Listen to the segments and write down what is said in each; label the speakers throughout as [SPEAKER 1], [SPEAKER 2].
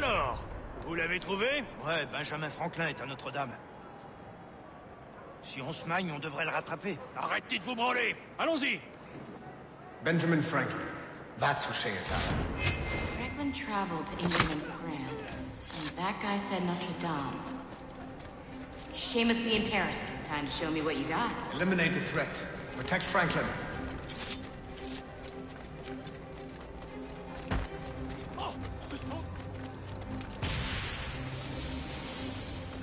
[SPEAKER 1] Alors, vous l'avez trouvé? Ouais, Benjamin Franklin est à Notre-Dame. Si on se magne, on devrait le rattraper. Arrêtez de vous branler. Allons-y.
[SPEAKER 2] Benjamin Franklin. That's who Shay is after.
[SPEAKER 3] Franklin traveled to England and France, and that guy said Notre Dame. Shay must be in Paris. Time to show me what you got.
[SPEAKER 2] Eliminate the threat. Protect Franklin.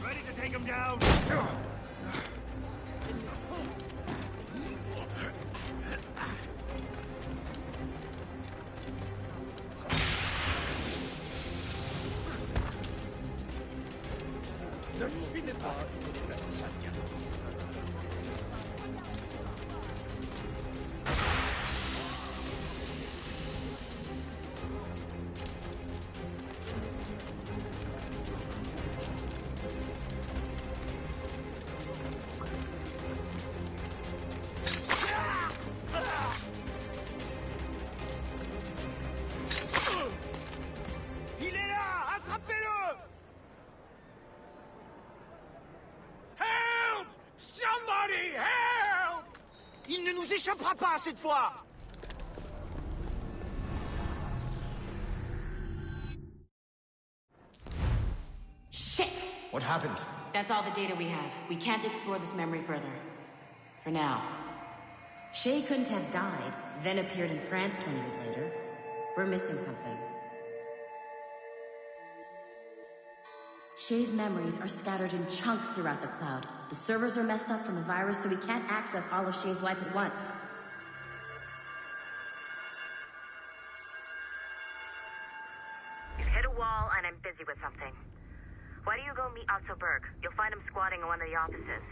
[SPEAKER 1] Ready to take him down?
[SPEAKER 4] Il ne nous échappera pas cette fois!
[SPEAKER 3] Shit!
[SPEAKER 2] What happened?
[SPEAKER 3] That's all the data we have. We can't explore this memory further. For now. Shay couldn't have died, then appeared in France 20 years later. We're missing something. Shay's memories are scattered in chunks throughout the cloud. The servers are messed up from the virus, so we can't access all of Shay's life at once.
[SPEAKER 5] You've hit a wall, and I'm busy with something. Why don't you go meet Otto Berg? You'll find him squatting in one of the offices.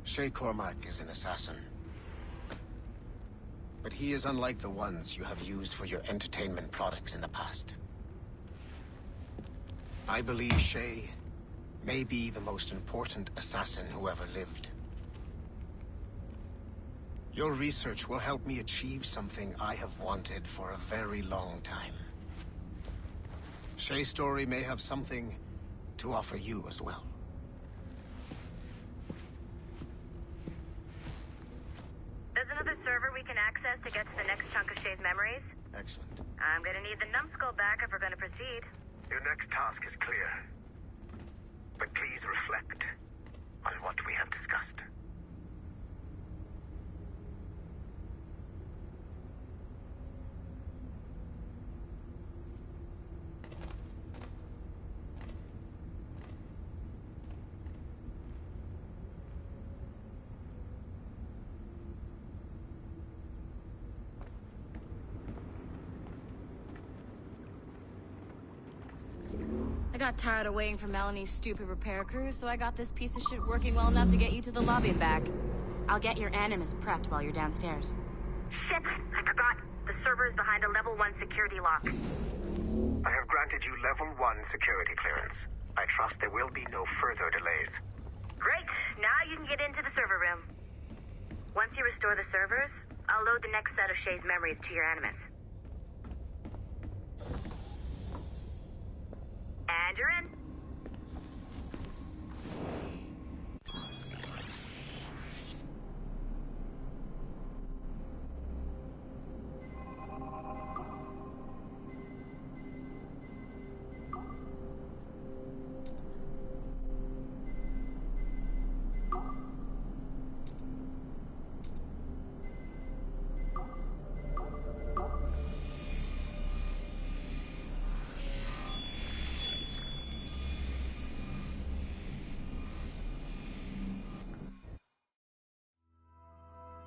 [SPEAKER 2] Shay Cormac is an assassin. But he is unlike the ones you have used for your entertainment products in the past. I believe Shay may be the most important assassin who ever lived. Your research will help me achieve something I have wanted for a very long time. Shay's story may have something to offer you as well.
[SPEAKER 5] There's another server we can access to get to the next chunk of Shay's memories.
[SPEAKER 2] Excellent.
[SPEAKER 5] I'm gonna need the numbskull back if we're gonna proceed.
[SPEAKER 6] Your next task is clear. But please reflect on what we have discussed.
[SPEAKER 3] I got tired of waiting for Melanie's stupid repair crew, so I got this piece of shit working well enough to get you to the lobby and back. I'll get your Animus prepped while you're downstairs.
[SPEAKER 5] Shit! I forgot. The server is behind a level 1 security lock.
[SPEAKER 6] I have granted you level 1 security clearance. I trust there will be no further delays.
[SPEAKER 5] Great! Now you can get into the server room. Once you restore the servers, I'll load the next set of Shay's memories to your Animus. And you're in.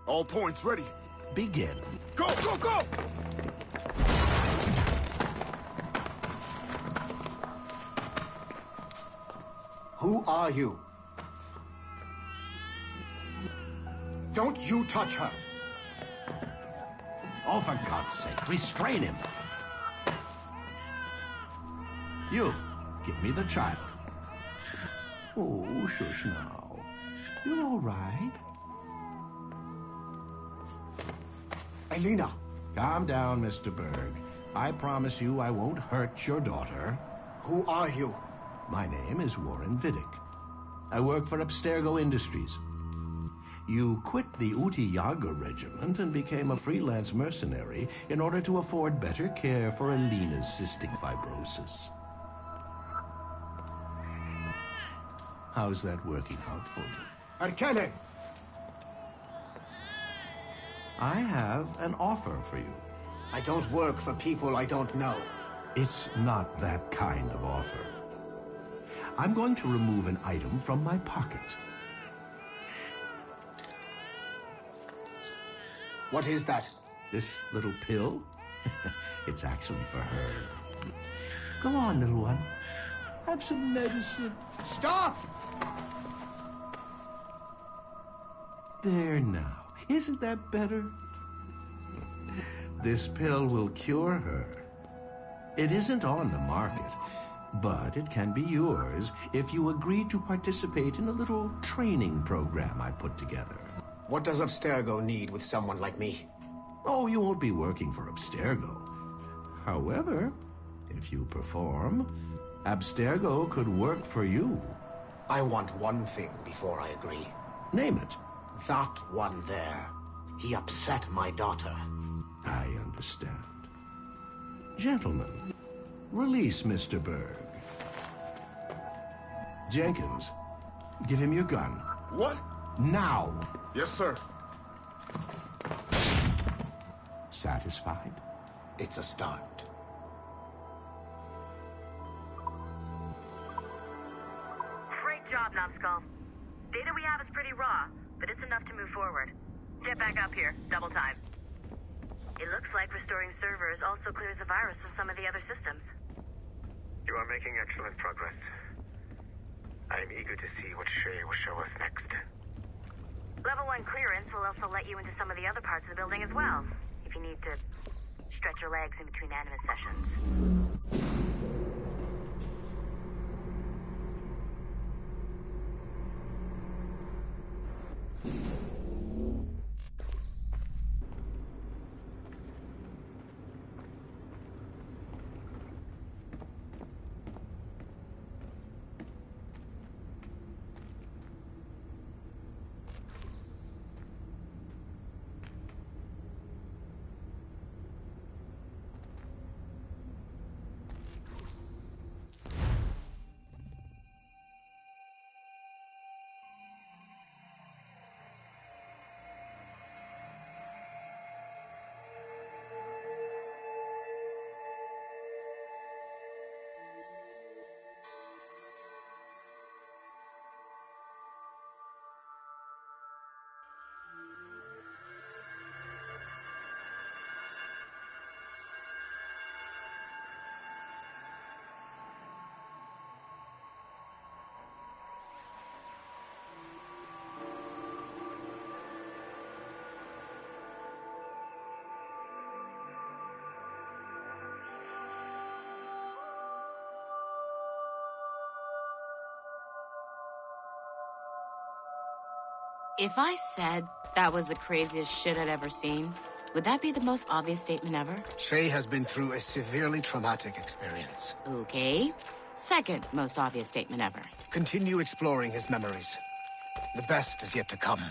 [SPEAKER 7] All points ready.
[SPEAKER 8] Begin.
[SPEAKER 7] Go, go, go!
[SPEAKER 2] Who are you? Don't you touch her.
[SPEAKER 8] Oh, for God's sake, restrain him. You, give me the child. Oh, shush now. You're all right.
[SPEAKER 2] Elena!
[SPEAKER 8] Calm down, Mr. Berg. I promise you I won't hurt your daughter.
[SPEAKER 2] Who are you?
[SPEAKER 8] My name is Warren Vidic. I work for Abstergo Industries. You quit the Uti Yaga regiment and became a freelance mercenary in order to afford better care for Elena's cystic fibrosis. How's that working out for you?
[SPEAKER 2] Arkele!
[SPEAKER 8] I have an offer for you.
[SPEAKER 2] I don't work for people I don't know.
[SPEAKER 8] It's not that kind of offer. I'm going to remove an item from my pocket.
[SPEAKER 2] What is that?
[SPEAKER 8] This little pill? It's actually for her. Go on, little one. Have some medicine.
[SPEAKER 2] Stop!
[SPEAKER 8] There now. Isn't that better? This pill will cure her. It isn't on the market, but it can be yours if you agree to participate in a little training program I put together.
[SPEAKER 2] What does Abstergo need with someone like me?
[SPEAKER 8] Oh, you won't be working for Abstergo. However, if you perform, Abstergo could work for you.
[SPEAKER 2] I want one thing before I agree.
[SPEAKER 8] Name it.
[SPEAKER 2] That one there. He upset my daughter.
[SPEAKER 8] I understand. Gentlemen, release Mr. Berg. Jenkins, give him your gun.
[SPEAKER 7] What?
[SPEAKER 8] Now!
[SPEAKER 7] Yes, sir.
[SPEAKER 8] Satisfied?
[SPEAKER 2] It's a start.
[SPEAKER 5] Great job, Numbskull. Data we have is pretty raw, but it's enough to move forward. Get back up here. Double time. It looks like restoring servers also clears the virus from some of the other systems.
[SPEAKER 6] You are making excellent progress. I am eager to see what Shay will show us next.
[SPEAKER 5] Level 1 clearance will also let you into some of the other parts of the building as well, if you need to stretch your legs in between Animus sessions.
[SPEAKER 3] If I said that was the craziest shit I'd ever seen, would that be the most obvious statement ever?
[SPEAKER 2] Shay has been through a severely traumatic experience.
[SPEAKER 3] Okay. Second most obvious statement ever.
[SPEAKER 2] Continue exploring his memories. The best is yet to come.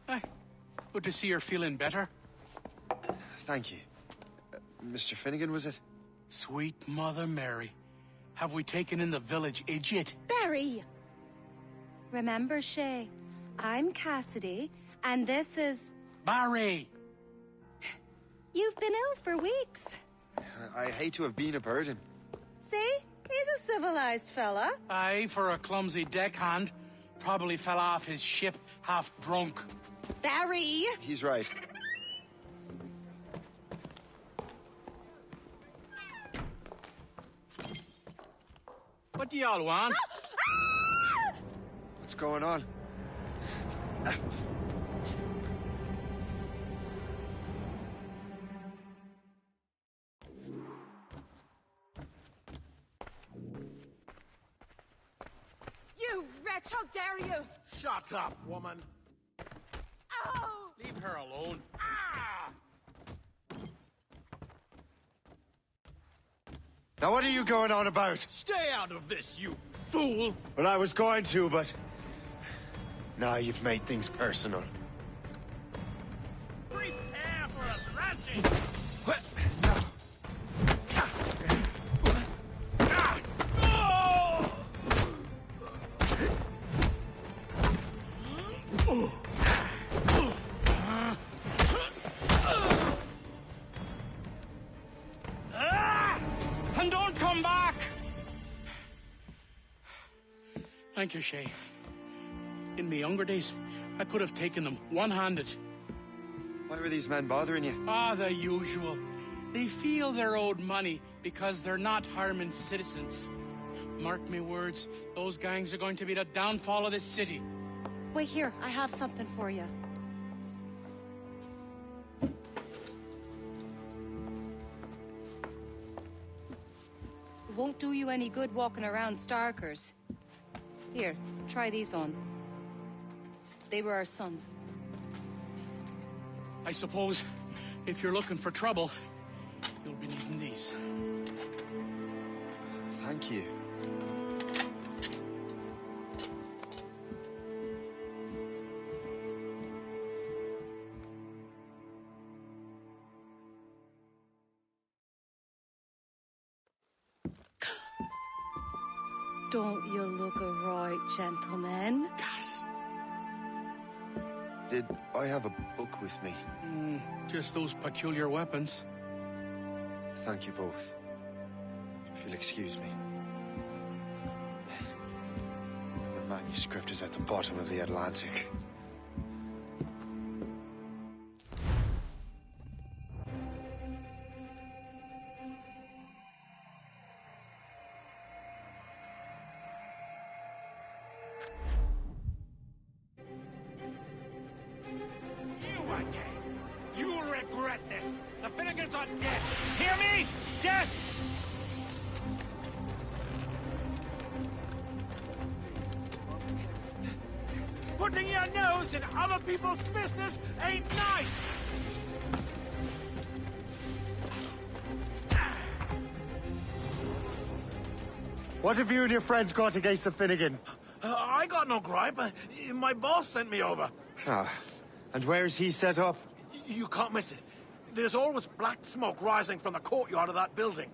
[SPEAKER 9] Hi. Good to see you're feeling better.
[SPEAKER 10] Thank you. Mr. Finnegan, was it?
[SPEAKER 9] Sweet Mother Mary. Have we taken in the village idiot?
[SPEAKER 11] Barry! Remember, Shay, I'm Cassidy, and this is...
[SPEAKER 9] Barry!
[SPEAKER 11] You've been ill for weeks.
[SPEAKER 10] I hate to have been a burden.
[SPEAKER 11] See? He's a civilized fella.
[SPEAKER 9] Aye, for a clumsy deckhand. Probably fell off his ship half drunk.
[SPEAKER 11] Barry!
[SPEAKER 10] He's right.
[SPEAKER 9] What do y'all want?
[SPEAKER 10] What's going on?
[SPEAKER 11] You wretch, how dare you!
[SPEAKER 9] Shut up, woman.
[SPEAKER 11] Oh!
[SPEAKER 9] Leave her alone. Ah!
[SPEAKER 10] Now what are you going on about?
[SPEAKER 1] Stay out of this, you fool!
[SPEAKER 10] Well, I was going to, but... Now you've made things personal.
[SPEAKER 1] Prepare for a thrashing!
[SPEAKER 10] What?
[SPEAKER 9] And don't come back! Thank you, Shay. In my younger days, I could have taken them one-handed.
[SPEAKER 10] Why were these men bothering you?
[SPEAKER 9] Ah, the usual. They feel they're owed money because they're not harming citizens. Mark me words, those gangs are going to be the downfall of this city.
[SPEAKER 11] Wait here, I have something for you. It won't do you any good walking around Starkers. Here, try these on. They were our sons.
[SPEAKER 9] I suppose, if you're looking for trouble, you'll be needing these.
[SPEAKER 10] Thank you.
[SPEAKER 11] Don't you look a right gentleman?
[SPEAKER 9] Gas.
[SPEAKER 10] Did I have a book with me?
[SPEAKER 9] Just those peculiar weapons.
[SPEAKER 10] Thank you both. If you'll excuse me. The manuscript is at the bottom of the Atlantic.
[SPEAKER 1] You again! You'll regret this! The Finnegans are dead! Hear me? Dead! Putting your nose in other people's business ain't nice!
[SPEAKER 10] What have you and your friends got against the Finnegans?
[SPEAKER 1] I got no gripe. My boss sent me over.
[SPEAKER 10] Ah, and where's he set up?
[SPEAKER 1] You can't miss it. There's always black smoke rising from the courtyard of that building.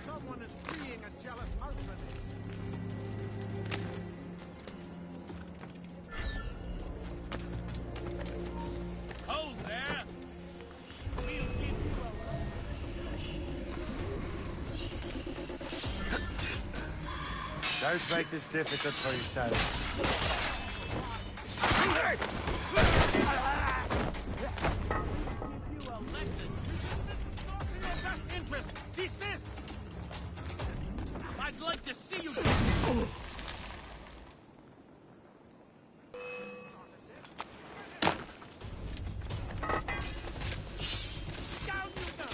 [SPEAKER 1] Someone is freeing a jealous husband. Hold there! We'll give you
[SPEAKER 10] Don't make this difficult for yourselves.
[SPEAKER 1] Desist! I'd like to see you... Down you go!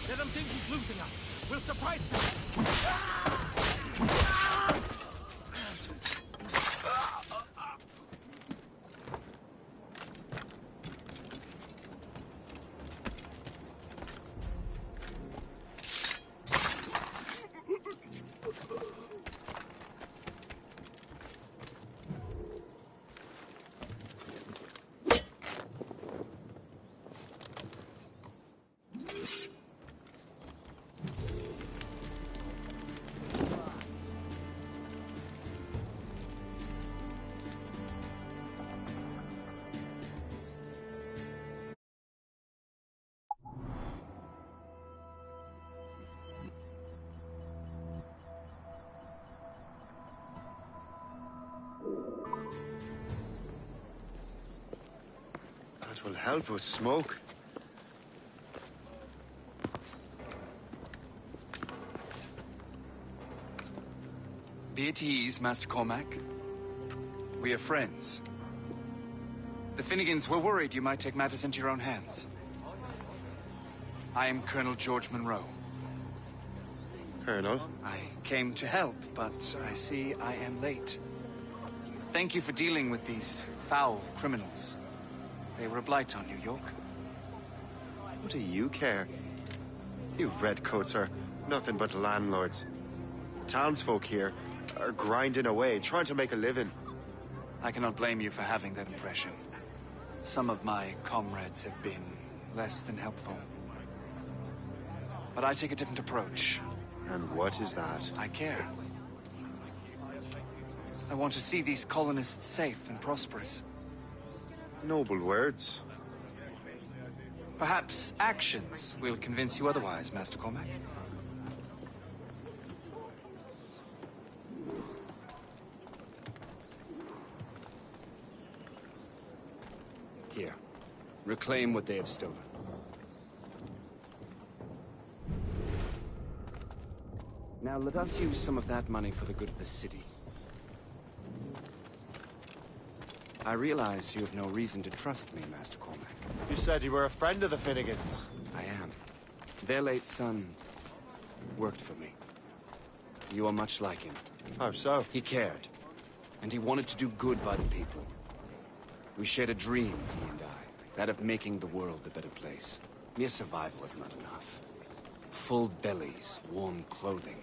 [SPEAKER 1] Let them think he's losing us. We'll surprise them.
[SPEAKER 10] That will help us smoke.
[SPEAKER 12] Be at ease, Master Cormac. We are friends. The Finnegans were worried you might take matters into your own hands. I am Colonel George Monroe.
[SPEAKER 10] Colonel?
[SPEAKER 12] I came to help, but I see I am late. Thank you for dealing with these foul criminals. They were a blight on New York.
[SPEAKER 10] What do you care? You redcoats are nothing but landlords. The townsfolk here are grinding away, trying to make a living.
[SPEAKER 12] I cannot blame you for having that impression. Some of my comrades have been less than helpful. But I take a different approach.
[SPEAKER 10] And what is that?
[SPEAKER 12] I care. I want to see these colonists safe and prosperous.
[SPEAKER 10] Noble words.
[SPEAKER 12] Perhaps actions will convince you otherwise, Master Cormac. Here. Reclaim what they have stolen. Now let us use some of that money for the good of the city. I realize you have no reason to trust me, Master Cormac.
[SPEAKER 10] You said you were a friend of the Finnegans.
[SPEAKER 12] I am. Their late son worked for me. You are much like him.
[SPEAKER 10] How so?
[SPEAKER 12] He cared, and he wanted to do good by the people. We shared a dream, he and I, that of making the world a better place. Mere survival is not enough. Full bellies, warm clothing.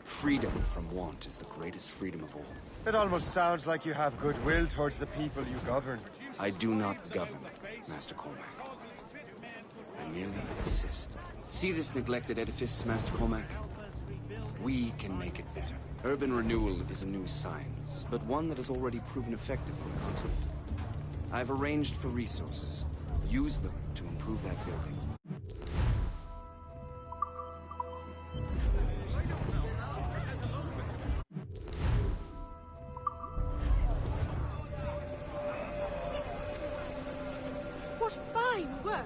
[SPEAKER 12] Freedom from want is the greatest freedom of all.
[SPEAKER 10] It almost sounds like you have goodwill towards the people you govern.
[SPEAKER 12] I do not govern, Master Cormac. I merely assist. See this neglected edifice, Master Cormac? We can make it better. Urban renewal is a new science, but one that has already proven effective on the continent. I've arranged for resources. Use them to improve that building.
[SPEAKER 13] What fine work!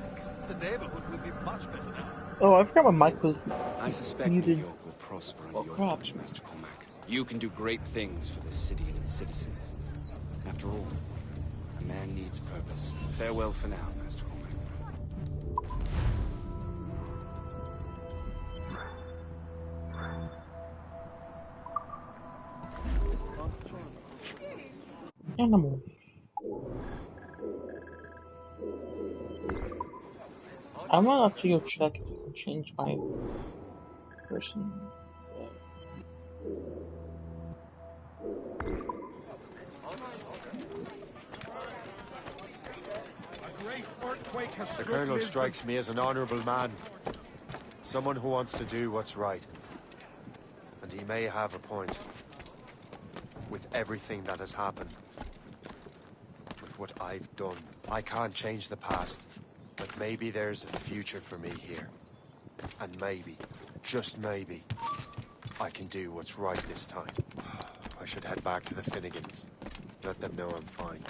[SPEAKER 1] The neighborhood will be much better now.
[SPEAKER 14] Oh, I forgot my mic was
[SPEAKER 12] I suspect
[SPEAKER 14] muted.
[SPEAKER 12] New York will prosper under your watch, Master Cormac. You can do great things for this city and its citizens. After all, a man needs purpose. Farewell for now, Master Cormac.
[SPEAKER 14] Animal. I'm gonna have to go check if I can change my person.
[SPEAKER 10] The Colonel strikes me as an honorable man. Someone who wants to do what's right. And he may have a point. With everything that has happened. With what I've done. I can't change the past. But maybe there's a future for me here. And maybe, just maybe, I can do what's right this time. I should head back to the Finnegans. Let them know I'm fine.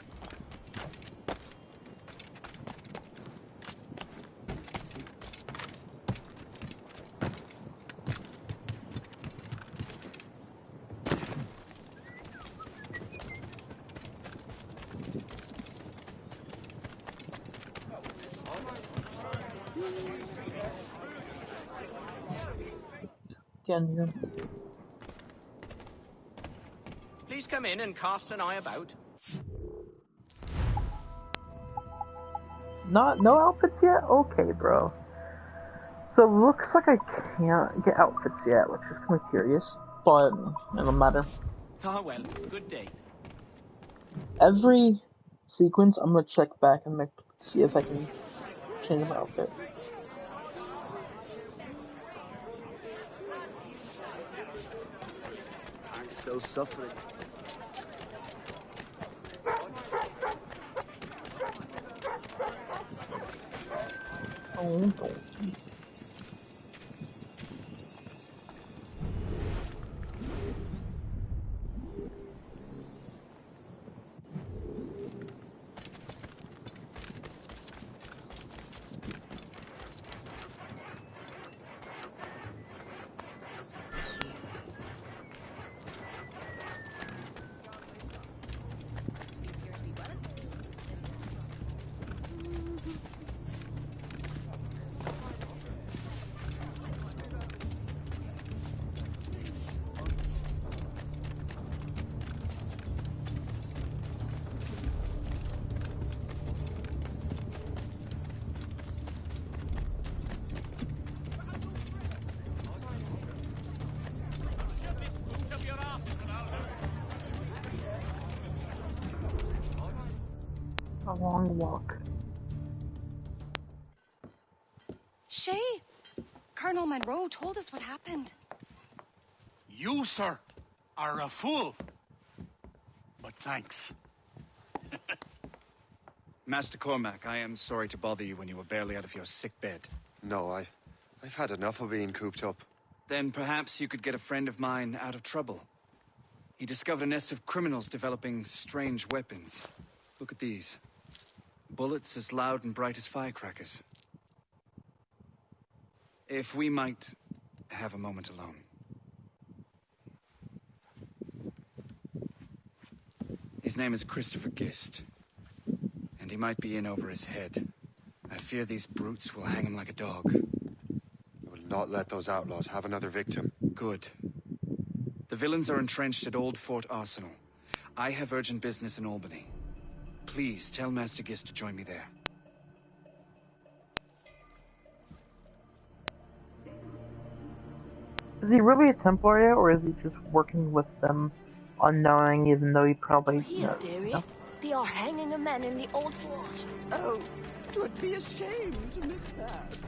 [SPEAKER 14] Here.
[SPEAKER 15] please come in and cast an eye about?
[SPEAKER 14] No outfits yet? Okay, bro. So it looks like I can't get outfits yet, which is kind of curious, but it doesn't matter.
[SPEAKER 15] Ah, well, good day.
[SPEAKER 14] Every sequence, I'm gonna check back and see if I can change my outfit.
[SPEAKER 16] I'm still suffering.
[SPEAKER 14] Oh, a long walk.
[SPEAKER 11] Shay, Colonel Monroe told us what happened.
[SPEAKER 9] You, sir, are a fool. But thanks.
[SPEAKER 12] Master Cormac, I am sorry to bother you when you were barely out of your sick bed.
[SPEAKER 10] No, I've had enough of being cooped up.
[SPEAKER 12] Then perhaps you could get a friend of mine out of trouble. He discovered a nest of criminals developing strange weapons. Look at these. Bullets as loud and bright as firecrackers. If we might have a moment alone. His name is Christopher Gist. And he might be in over his head. I fear these brutes will hang him like a dog.
[SPEAKER 10] I will not let those outlaws have another victim.
[SPEAKER 12] Good. The villains are entrenched at Old Fort Arsenal. I have urgent business in Albany. Please tell Master Gist to join me there.
[SPEAKER 14] Is he really a Templar, or is he just working with them unknowing, even though he probably...
[SPEAKER 17] Here, dearie.
[SPEAKER 14] No?
[SPEAKER 17] They are hanging a man in the old fort.
[SPEAKER 16] Oh, 'twould be a shame to miss that.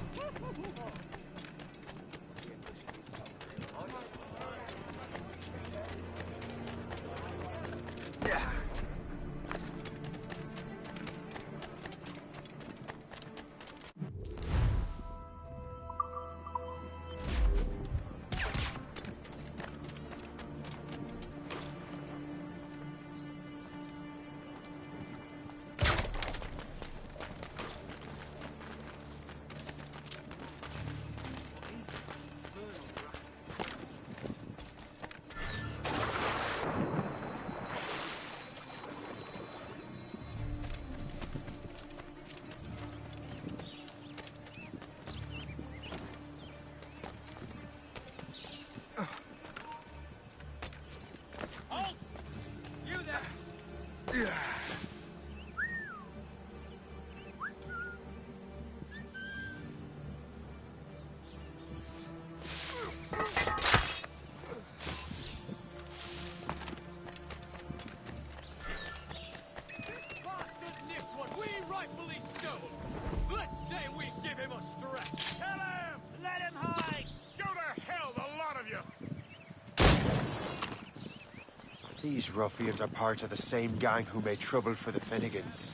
[SPEAKER 10] These ruffians are part of the same gang who made trouble for the Finnegans.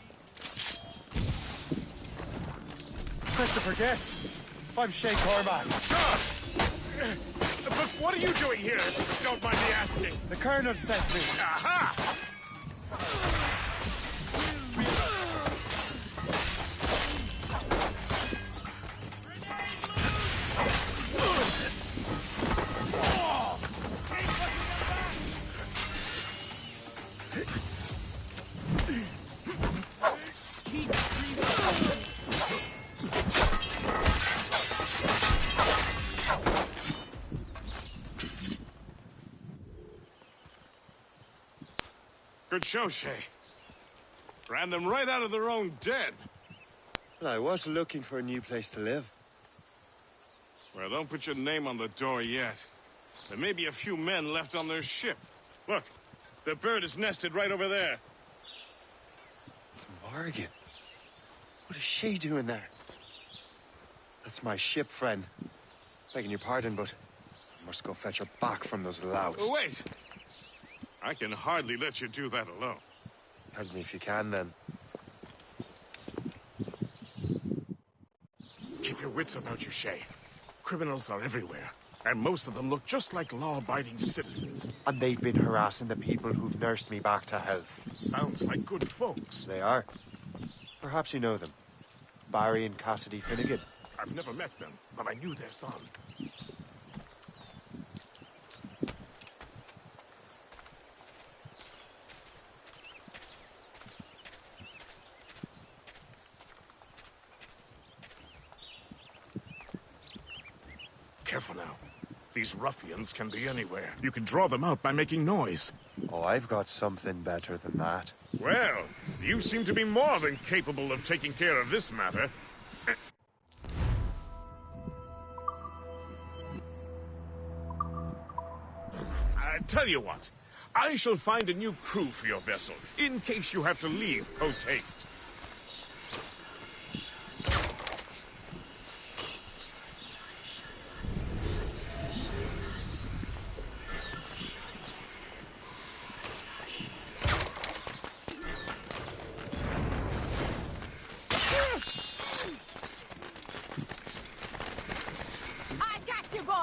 [SPEAKER 1] Christopher Guest, I'm Shay Cormac. But what are you doing here, if you don't mind me asking? The Colonel sent me. Aha!
[SPEAKER 7] Good show, Shay. Ran them right out of their own den.
[SPEAKER 10] Well, I was looking for a new place to live.
[SPEAKER 7] Well, don't put your name on the door yet. There may be a few men left on their ship. Look, the bird is nested right over there.
[SPEAKER 10] It's Morgan. What is she doing there? That's my ship, friend. Begging your pardon, but I must go fetch her back from those louts.
[SPEAKER 7] Oh, wait! I can hardly let you do that alone.
[SPEAKER 10] Help me if you can, then.
[SPEAKER 7] Keep your wits about you, Shay. Criminals are everywhere, and most of them look just like law-abiding citizens.
[SPEAKER 10] And they've been harassing the people who've nursed me back to health.
[SPEAKER 7] Sounds like good folks.
[SPEAKER 10] They are. Perhaps you know them. Barry and Cassidy Finnegan.
[SPEAKER 7] I've never met them, but I knew their son. Careful now. These ruffians can be anywhere. You can draw them out by making noise.
[SPEAKER 10] Oh, I've got something better than that.
[SPEAKER 7] Well, you seem to be more than capable of taking care of this matter. I tell you what, I shall find a new crew for your vessel, in case you have to leave post-haste.
[SPEAKER 13] I got you, boy!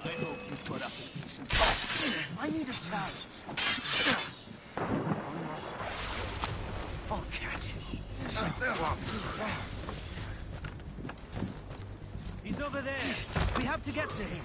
[SPEAKER 4] I hope you put up a decent fight. I need a challenge. I'll catch you. He's over there. We have to get to him.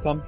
[SPEAKER 14] welcome.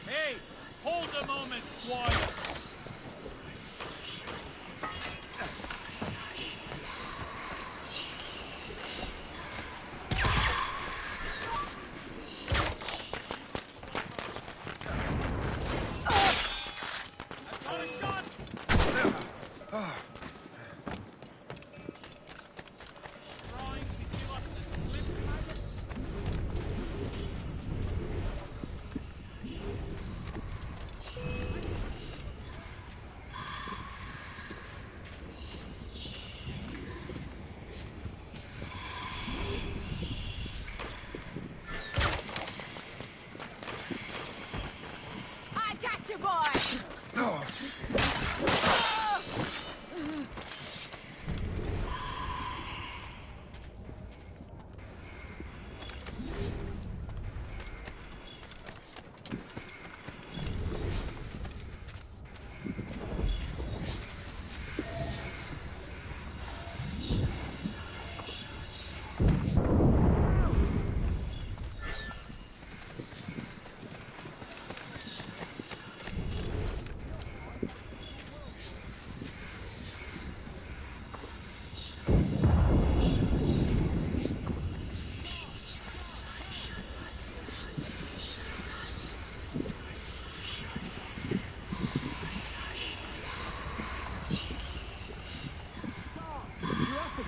[SPEAKER 1] Hey, hold a moment, squad.
[SPEAKER 13] I got you, boy!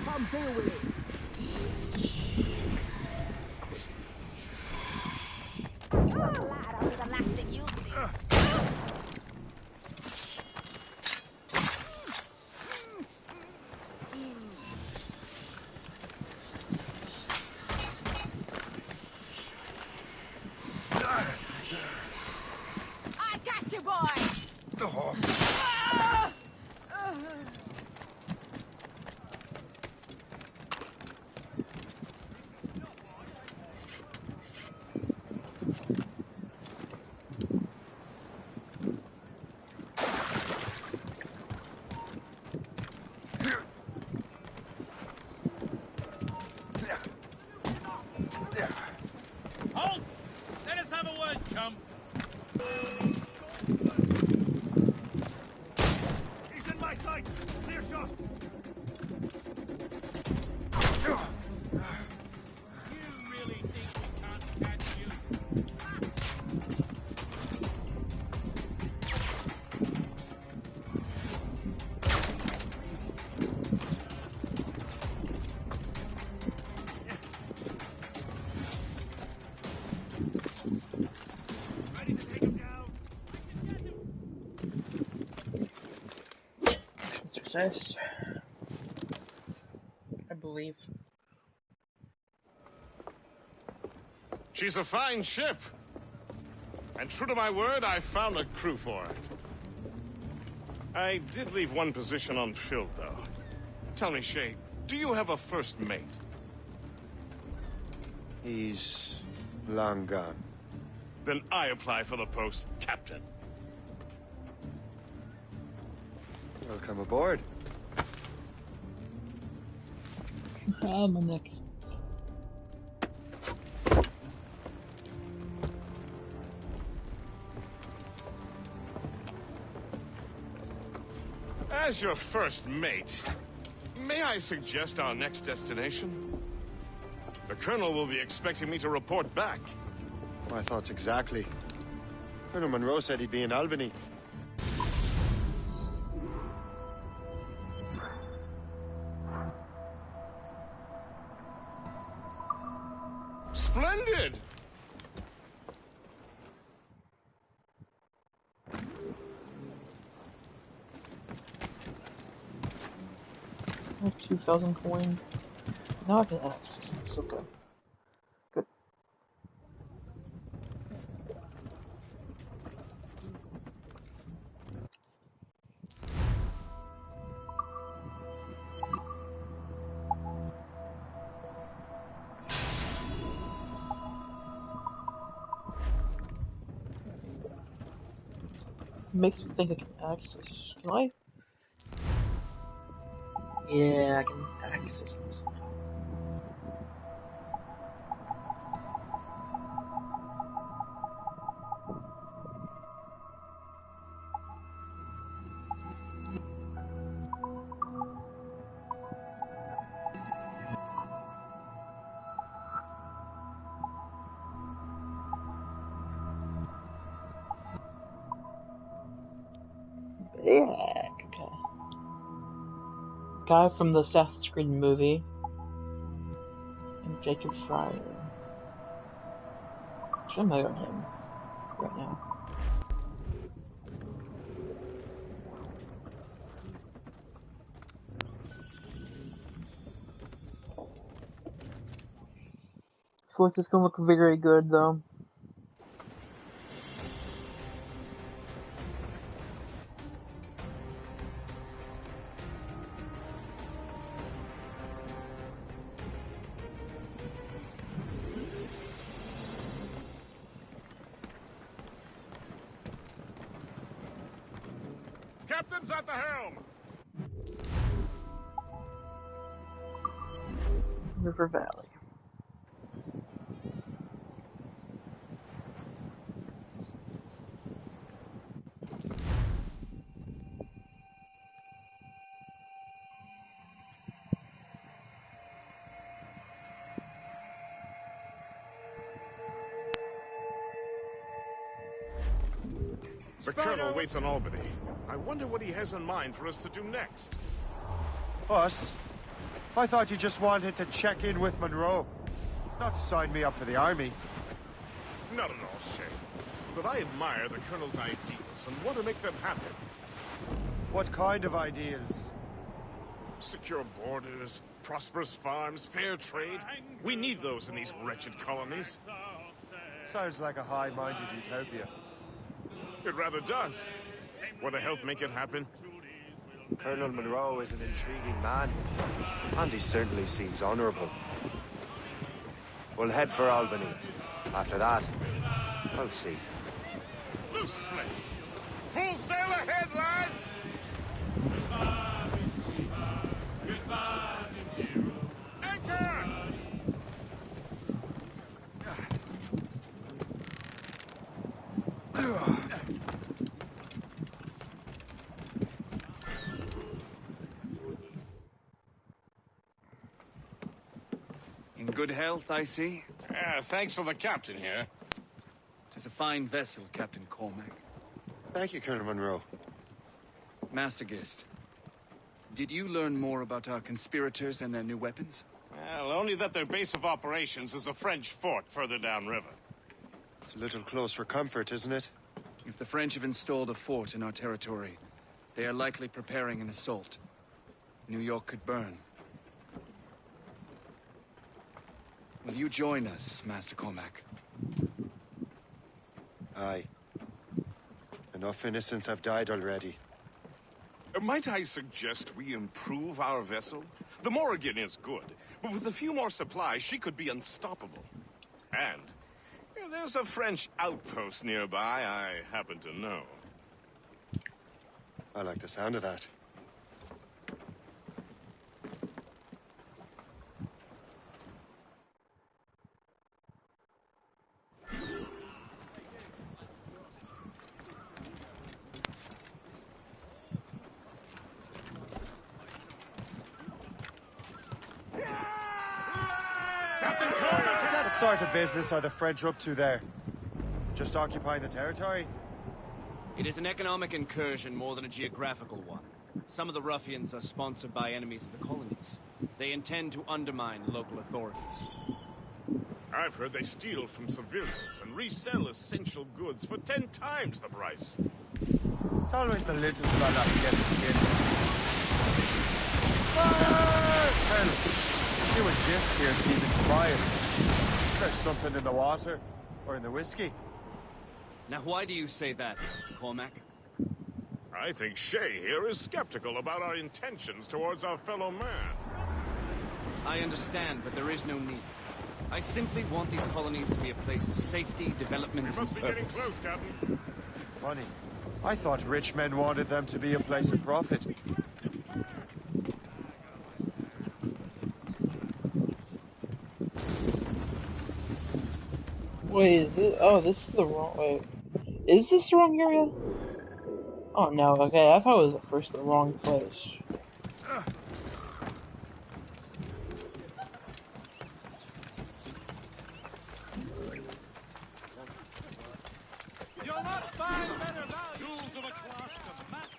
[SPEAKER 16] Come deal with it.
[SPEAKER 13] That'll be the last thing you'll see. I got you, boy!
[SPEAKER 1] Halt! Let us have a word, chum. He's in my sight! Clear shot! You really think we can't catch you? Ready to take him down?
[SPEAKER 14] Success. I believe.
[SPEAKER 7] She's a fine ship. And true to my word, I found a crew for her. I did leave one position unfilled, though. Tell me, Shay, do you have a first mate?
[SPEAKER 10] He's long gone.
[SPEAKER 7] Then I apply for the post, Captain.
[SPEAKER 10] Welcome aboard.
[SPEAKER 14] Ah, my neck.
[SPEAKER 7] As your first mate, may I suggest our next destination? The Colonel will be expecting me to report back.
[SPEAKER 10] My thoughts exactly. Colonel Monroe said he'd be in Albany.
[SPEAKER 7] Splendid!
[SPEAKER 14] I have 2,000 coin. Now I can access this. Okay. Good. Makes me think I can access. Can I? Yeah, I can access this now. Yeah, okay. Guy from the Assassin's Creed movie. And Jacob Fryer. I'm familiar with him right now. So it's just gonna look very good though.
[SPEAKER 7] Captain's at the helm!
[SPEAKER 14] River Valley.
[SPEAKER 7] The Colonel waits on Albany. I wonder what he has in mind for us to do next.
[SPEAKER 10] Us? I thought you just wanted to check in with Monroe. Not sign me up for the army.
[SPEAKER 7] Not at all, Shay. But I admire the Colonel's ideals and want to make them happen.
[SPEAKER 10] What kind of ideals?
[SPEAKER 7] Secure borders, prosperous farms, fair trade. We need those in these wretched colonies.
[SPEAKER 10] Sounds like a high-minded utopia.
[SPEAKER 7] It rather does. Want to help make it happen?
[SPEAKER 10] Colonel Monroe is an intriguing man, and he certainly seems honorable. We'll head for Albany. After that, I'll see.
[SPEAKER 7] Loose split. Full sail ahead, lads! Anchor!
[SPEAKER 12] In good health, I see.
[SPEAKER 7] Thanks to the captain here.
[SPEAKER 12] Tis a fine vessel, Captain Cormac.
[SPEAKER 10] Thank you, Colonel Monroe.
[SPEAKER 12] Master Gist, did you learn more about our conspirators and their new weapons?
[SPEAKER 7] Well, only that their base of operations is a French fort further downriver.
[SPEAKER 10] It's a little close for comfort, isn't it?
[SPEAKER 12] If the French have installed a fort in our territory, they are likely preparing an assault. New York could burn. Will you join us, Master Cormac?
[SPEAKER 10] Aye. Enough innocents have died already.
[SPEAKER 7] Might I suggest we improve our vessel? The Morrigan is good, but with a few more supplies, she could be unstoppable. And there's a French outpost nearby I happen to know.
[SPEAKER 10] I like the sound of that. What sort of business are the French up to there? Just occupying the territory?
[SPEAKER 12] It is an economic incursion more than a geographical one. Some of the ruffians are sponsored by enemies of the colonies. They intend to undermine local authorities.
[SPEAKER 7] I've heard they steal from civilians and resell essential goods for 10 times the price.
[SPEAKER 10] It's always the little fella who gets skinned. Fire! Hell, you and Gist here seem inspired. There's something in the water, or in the whiskey.
[SPEAKER 12] Now why do you say that, Mr. Cormac?
[SPEAKER 7] I think Shay here is skeptical about our intentions towards our fellow man.
[SPEAKER 12] I understand, but there is no need. I simply want these colonies to be a place of safety, development,
[SPEAKER 7] We must
[SPEAKER 12] and
[SPEAKER 7] be getting
[SPEAKER 12] purpose.
[SPEAKER 7] close, Captain.
[SPEAKER 10] Funny. I thought rich men wanted them to be a place of profit.
[SPEAKER 14] Wait, is this? Oh, this is the wrong. Wait, is this the wrong area? Oh no. Okay, I thought it was at first the wrong place.
[SPEAKER 1] You'll not find better values of a class to match.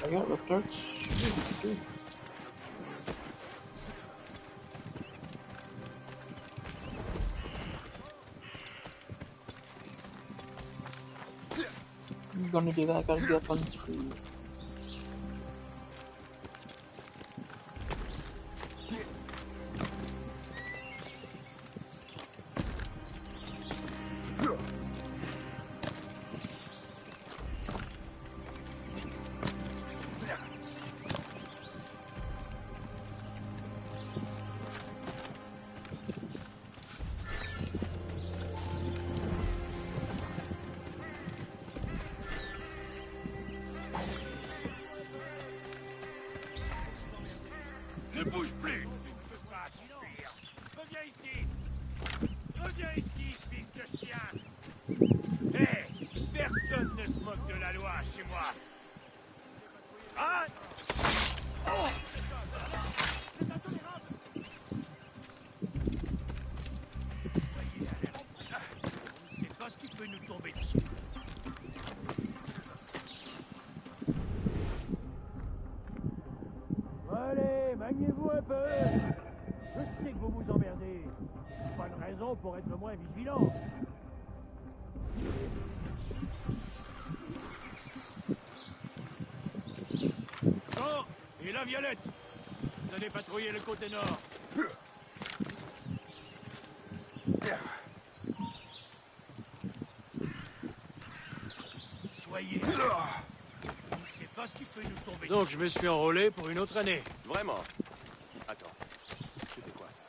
[SPEAKER 14] I got rip darts. I'm gonna do that. Gotta get up on speed.
[SPEAKER 1] Ne bouge plus! Reviens ici! Reviens ici, fils de chien! Hé! Personne ne se moque de la loi chez moi! Hein? Oh! On ne sait pas ce qui peut nous tomber dessus. Allez, maniez-vous un peu. Je sais que vous vous emmerdez. C'est pas une raison pour être moins vigilant. Jean et la Violette, vous allez patrouiller le côté nord. Soyez. On ne sait pas ce qui peut nous tomber. Donc je me suis enrôlé pour une autre année.
[SPEAKER 6] Vraiment? Attends. C'était quoi ça?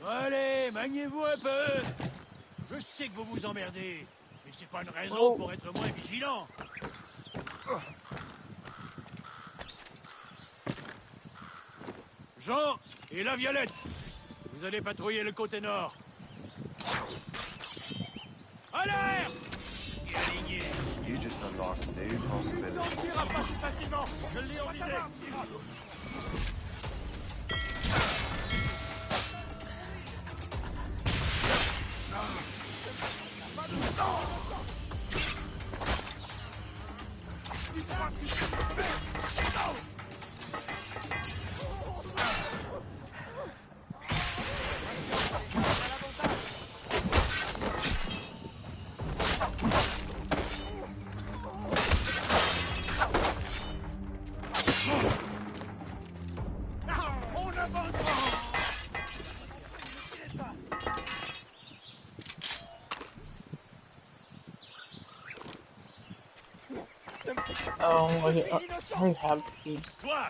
[SPEAKER 1] Allez, maniez-vous un peu. Je sais que vous vous emmerdez, mais c'est pas une raison pour être moins vigilant. Jean et la Violette, vous allez patrouiller le côté nord. À l'air! Et aligné.
[SPEAKER 10] You just unlocked new possibilities.
[SPEAKER 1] Sortira pas si facilement. Je l'ai envisagé.
[SPEAKER 14] Oh, I have to feed.
[SPEAKER 1] Toi!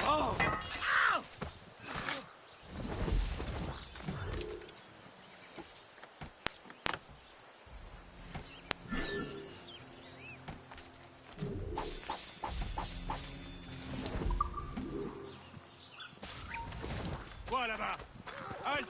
[SPEAKER 1] Oh! Ah! Toi là-bas! Halte!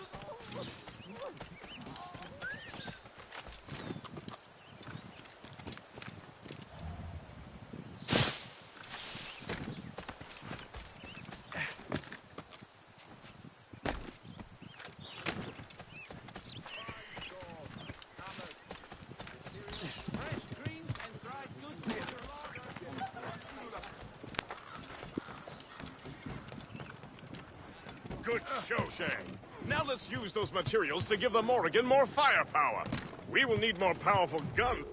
[SPEAKER 7] Good show, Shay. Now let's use those materials to give the Morrigan more firepower. We will need more powerful guns.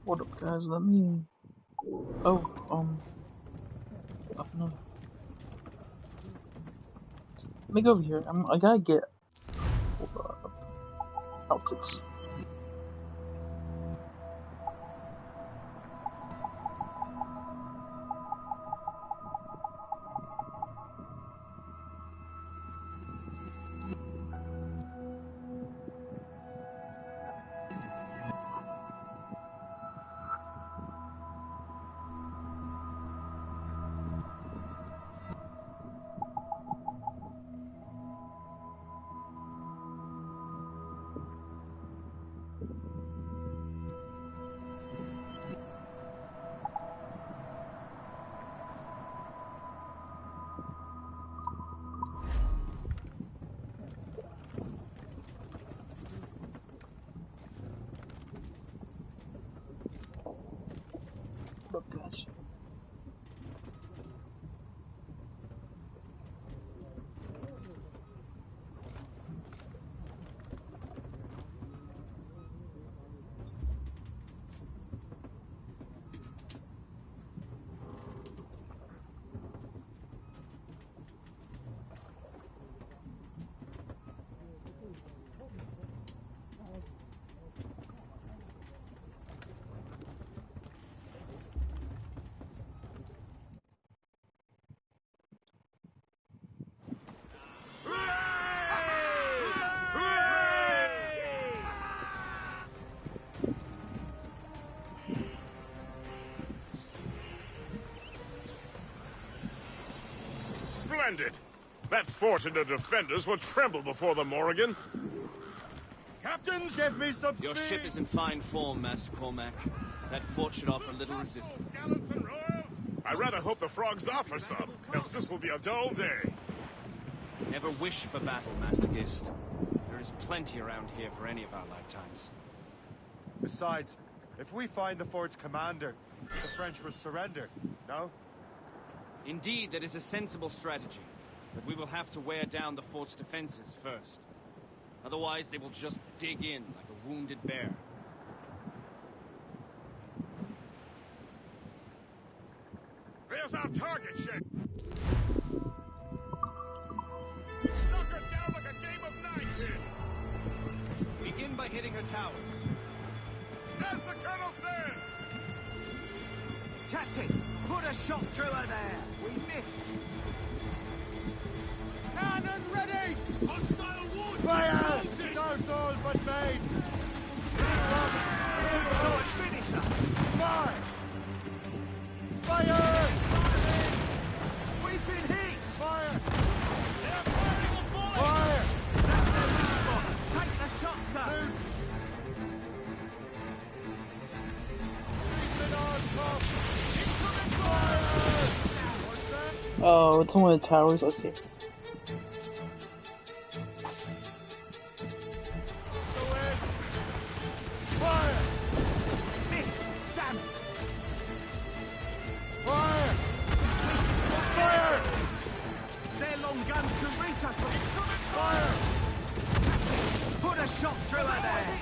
[SPEAKER 14] What up, guys? Let me. Oh, no. Let me go over here. I gotta get outfits. What up, guys?
[SPEAKER 7] Splendid! That fort and the defenders will tremble before the Morrigan.
[SPEAKER 1] Captains, give me some speed!
[SPEAKER 15] Your ship is in fine form, Master Cormac. That fort should offer little resistance.
[SPEAKER 7] I rather hope the frogs offer some, else this will be a dull day.
[SPEAKER 15] Never wish for battle, Master Gist. There is plenty around here for any of our lifetimes.
[SPEAKER 10] Besides, if we find the fort's commander, the French will surrender, no?
[SPEAKER 15] Indeed, that is a sensible strategy. But we will have to wear down the fort's defenses first. Otherwise, they will just dig in like a wounded bear.
[SPEAKER 7] There's our target, Shay! Knock her down like a game of nine pins!
[SPEAKER 15] Begin by hitting her towers.
[SPEAKER 7] As the Colonel said!
[SPEAKER 4] Captain, put a shot through her there. We missed.
[SPEAKER 1] Cannon ready! Hostile wood!
[SPEAKER 10] Fire! Those all but mates!
[SPEAKER 4] Finish her!
[SPEAKER 10] Fire! Fire!
[SPEAKER 4] We've been hit!
[SPEAKER 10] Fire!
[SPEAKER 1] They're firing a bullet!
[SPEAKER 10] Fire!
[SPEAKER 4] That's their weak spot. Take the shot, sir.
[SPEAKER 14] Oh, it's one of the towers. Let's see.
[SPEAKER 10] Fire!
[SPEAKER 4] Miss! Damn it!
[SPEAKER 10] Fire! Fire!
[SPEAKER 4] Their long guns can reach us from
[SPEAKER 10] Fire!
[SPEAKER 4] Put a shot through her there!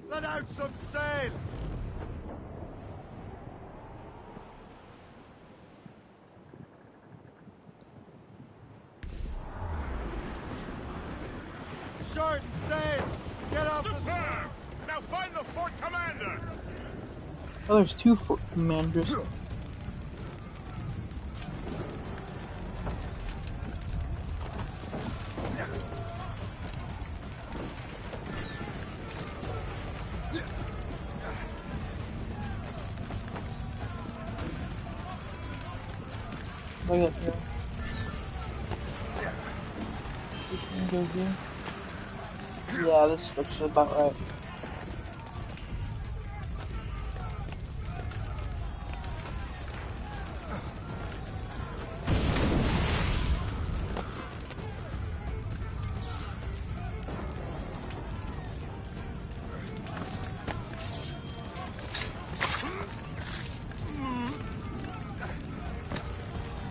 [SPEAKER 10] Let out some sail! Short and sail! Get off the...
[SPEAKER 7] Superb! Now find the fort commander!
[SPEAKER 14] Oh, there's two commanders. Look at here. We can go here. Yeah, this looks about right.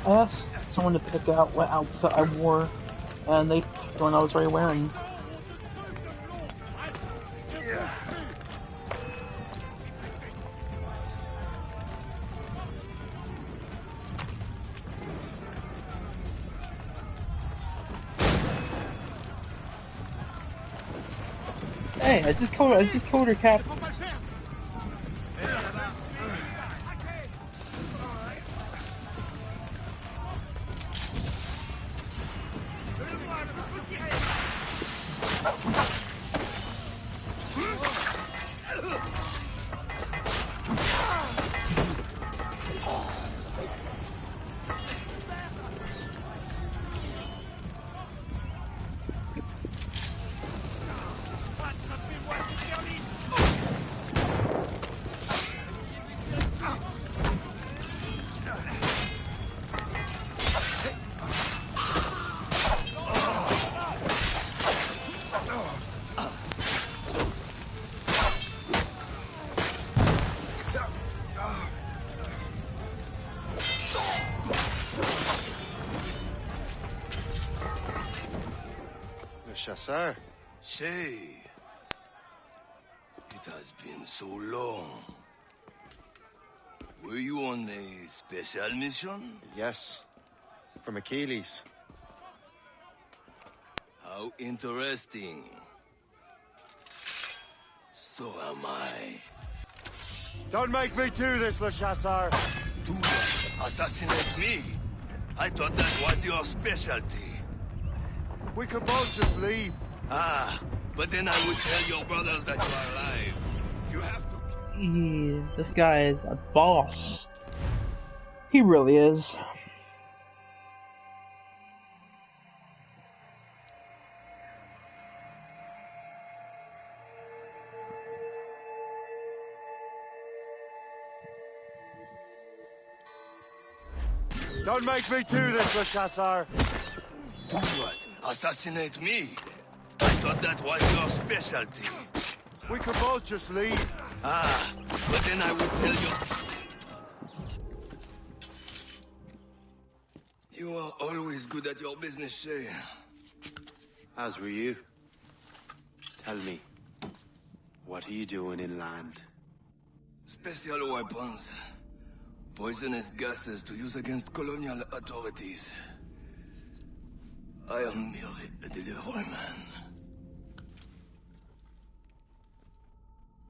[SPEAKER 14] I asked someone to pick out what outfit I wore, and they picked the one I was already wearing. Hey, I just killed her captain.
[SPEAKER 10] Chasseur.
[SPEAKER 18] Shay, it has been so long. Were you on a special mission?
[SPEAKER 10] Yes, from Achilles.
[SPEAKER 18] How interesting. So am I.
[SPEAKER 10] Don't make me do this, Le Chasseur!
[SPEAKER 18] Do what? Assassinate me? I thought that was your specialty.
[SPEAKER 10] We could both just leave.
[SPEAKER 18] Ah, but then I would tell your brothers that you're alive. You have to...
[SPEAKER 14] This guy is a boss. He really is.
[SPEAKER 10] Don't make me do this, Le Chasseur!
[SPEAKER 18] Do what? Assassinate me? I thought that was your specialty.
[SPEAKER 10] We could both just leave.
[SPEAKER 18] Ah, but then I would tell you... You are always good at your business, Shay.
[SPEAKER 12] As were you. Tell me, what are you doing inland?
[SPEAKER 18] Special weapons. Poisonous gases to use against colonial authorities. I am merely a delivery man.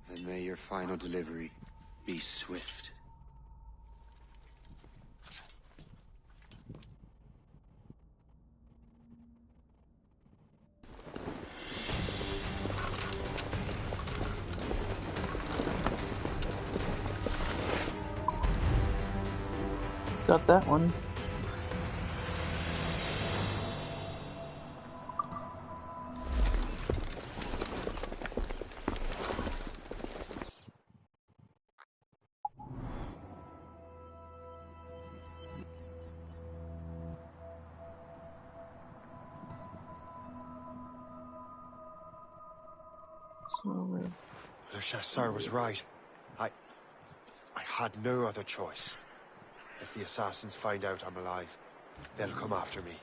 [SPEAKER 12] And may your final delivery be swift.
[SPEAKER 14] Got that one.
[SPEAKER 10] Le Chasseur was right. I had no other choice. If the assassins find out I'm alive, they'll come after me.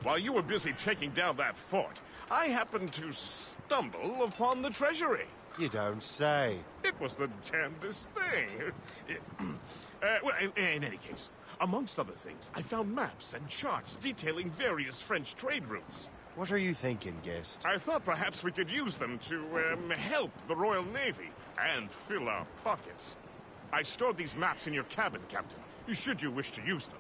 [SPEAKER 7] While you were busy taking down that fort, I happened to stumble upon the treasury.
[SPEAKER 10] You don't say.
[SPEAKER 7] It was the damnedest thing. Well, in any case, amongst other things, I found maps and charts detailing various French trade routes.
[SPEAKER 10] What are you thinking, Gist?
[SPEAKER 7] I thought perhaps we could use them to help the Royal Navy and fill our pockets. I stored these maps in your cabin, Captain, should you wish to use them.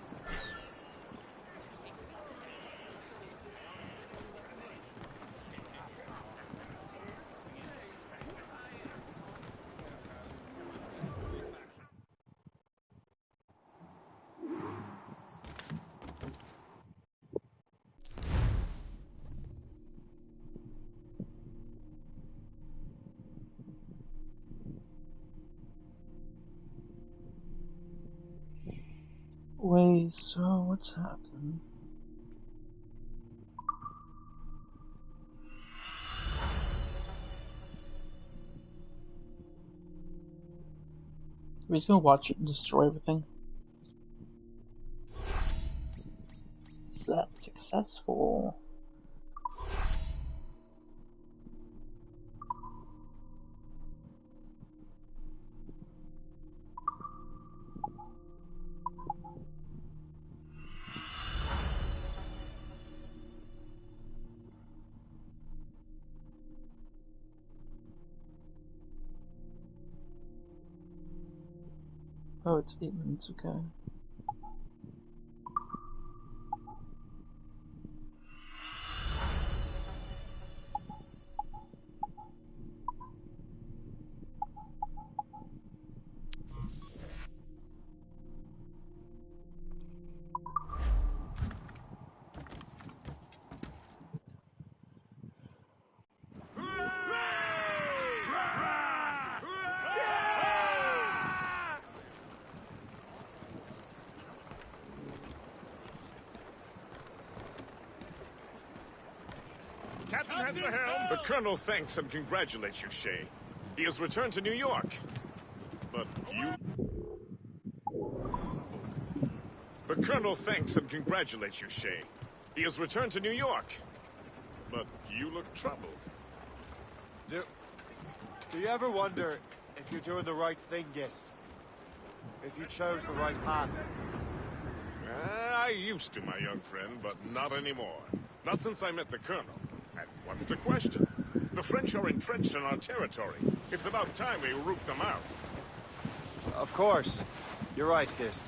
[SPEAKER 14] Wait, so what's happened? We're just gonna watch it destroy everything. Is that successful? Oh, it's 8 minutes, okay.
[SPEAKER 7] Captain has the helm. The Colonel thanks and congratulates you, Shay. He has returned to New York. But you... The Colonel thanks and congratulates you, Shay. He has returned to New York. But you look troubled.
[SPEAKER 10] Do you ever wonder if you're doing the right thing, Gist? If you chose the right path?
[SPEAKER 7] I used to, my young friend, but not anymore. Not since I met the Colonel. And what's the question? The French are entrenched in our territory. It's about time we root them out.
[SPEAKER 10] Of course. You're right, Gist.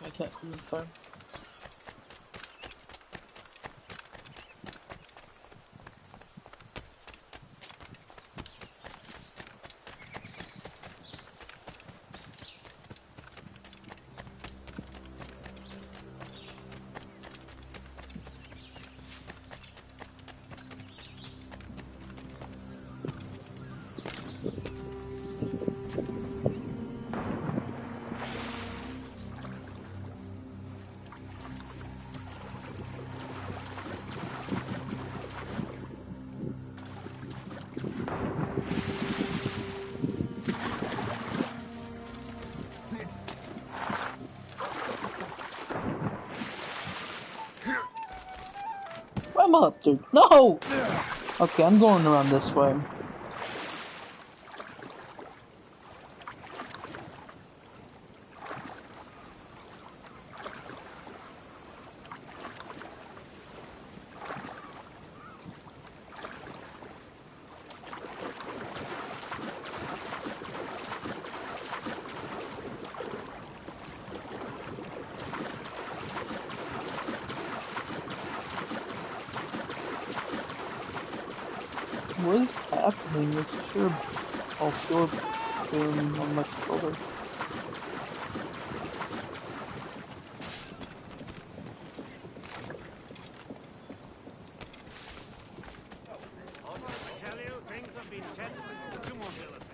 [SPEAKER 14] I can't see the phone. I'm up, dude. No! Okay, I'm going around this way. What is happening? It's just your all field doing on my shoulder.
[SPEAKER 1] I tell you, things have been tense since the Zumonville affair.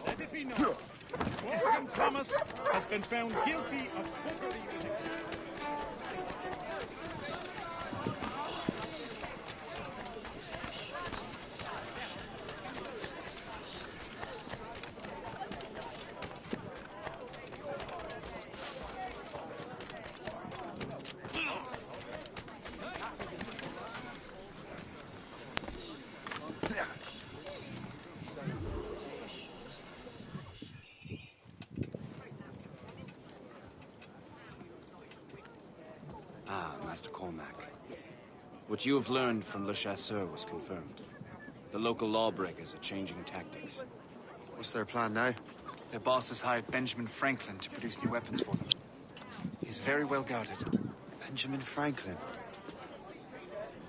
[SPEAKER 1] Let it be known, Morgan Thomas has been found guilty of corporal evil.
[SPEAKER 12] Ah, Master Cormac. What you have learned from Le Chasseur was confirmed. The local lawbreakers are changing tactics.
[SPEAKER 10] What's their plan now?
[SPEAKER 12] Their boss has hired Benjamin Franklin to produce new weapons for them. He's very well guarded.
[SPEAKER 10] Benjamin Franklin?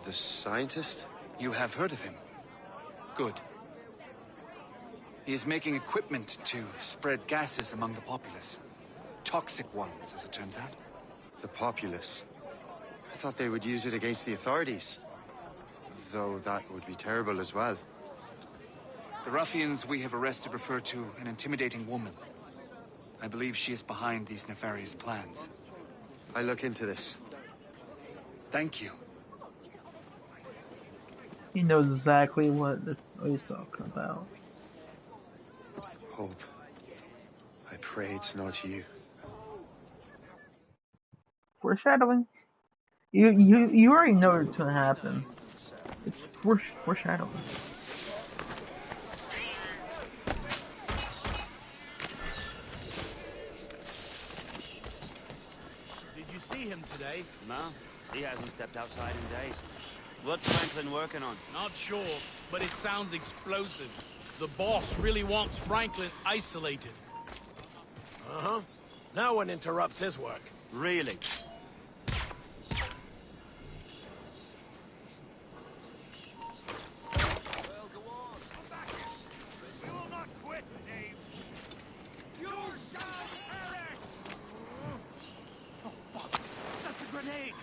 [SPEAKER 10] The scientist?
[SPEAKER 12] You have heard of him? Good. He is making equipment to spread gases among the populace. Toxic ones, as it turns out.
[SPEAKER 10] The populace? I thought they would use it against the authorities. Though that would be terrible as well.
[SPEAKER 12] The ruffians we have arrested refer to an intimidating woman. I believe she is behind these nefarious plans.
[SPEAKER 10] I'll look into this.
[SPEAKER 12] Thank you.
[SPEAKER 14] He knows exactly what he's talking about.
[SPEAKER 10] Hope. I pray it's not you.
[SPEAKER 14] Foreshadowing. You already know what's gonna happen. It's foreshadowing.
[SPEAKER 1] Did you see him today?
[SPEAKER 15] No, he hasn't stepped outside in days. What's Franklin working on?
[SPEAKER 9] Not sure, but it sounds explosive. The boss really wants Franklin isolated.
[SPEAKER 1] Uh-huh. No one interrupts his work.
[SPEAKER 15] Really?
[SPEAKER 1] We will not quit, Dave. You shall perish! Oh, bollocks. That's a grenade!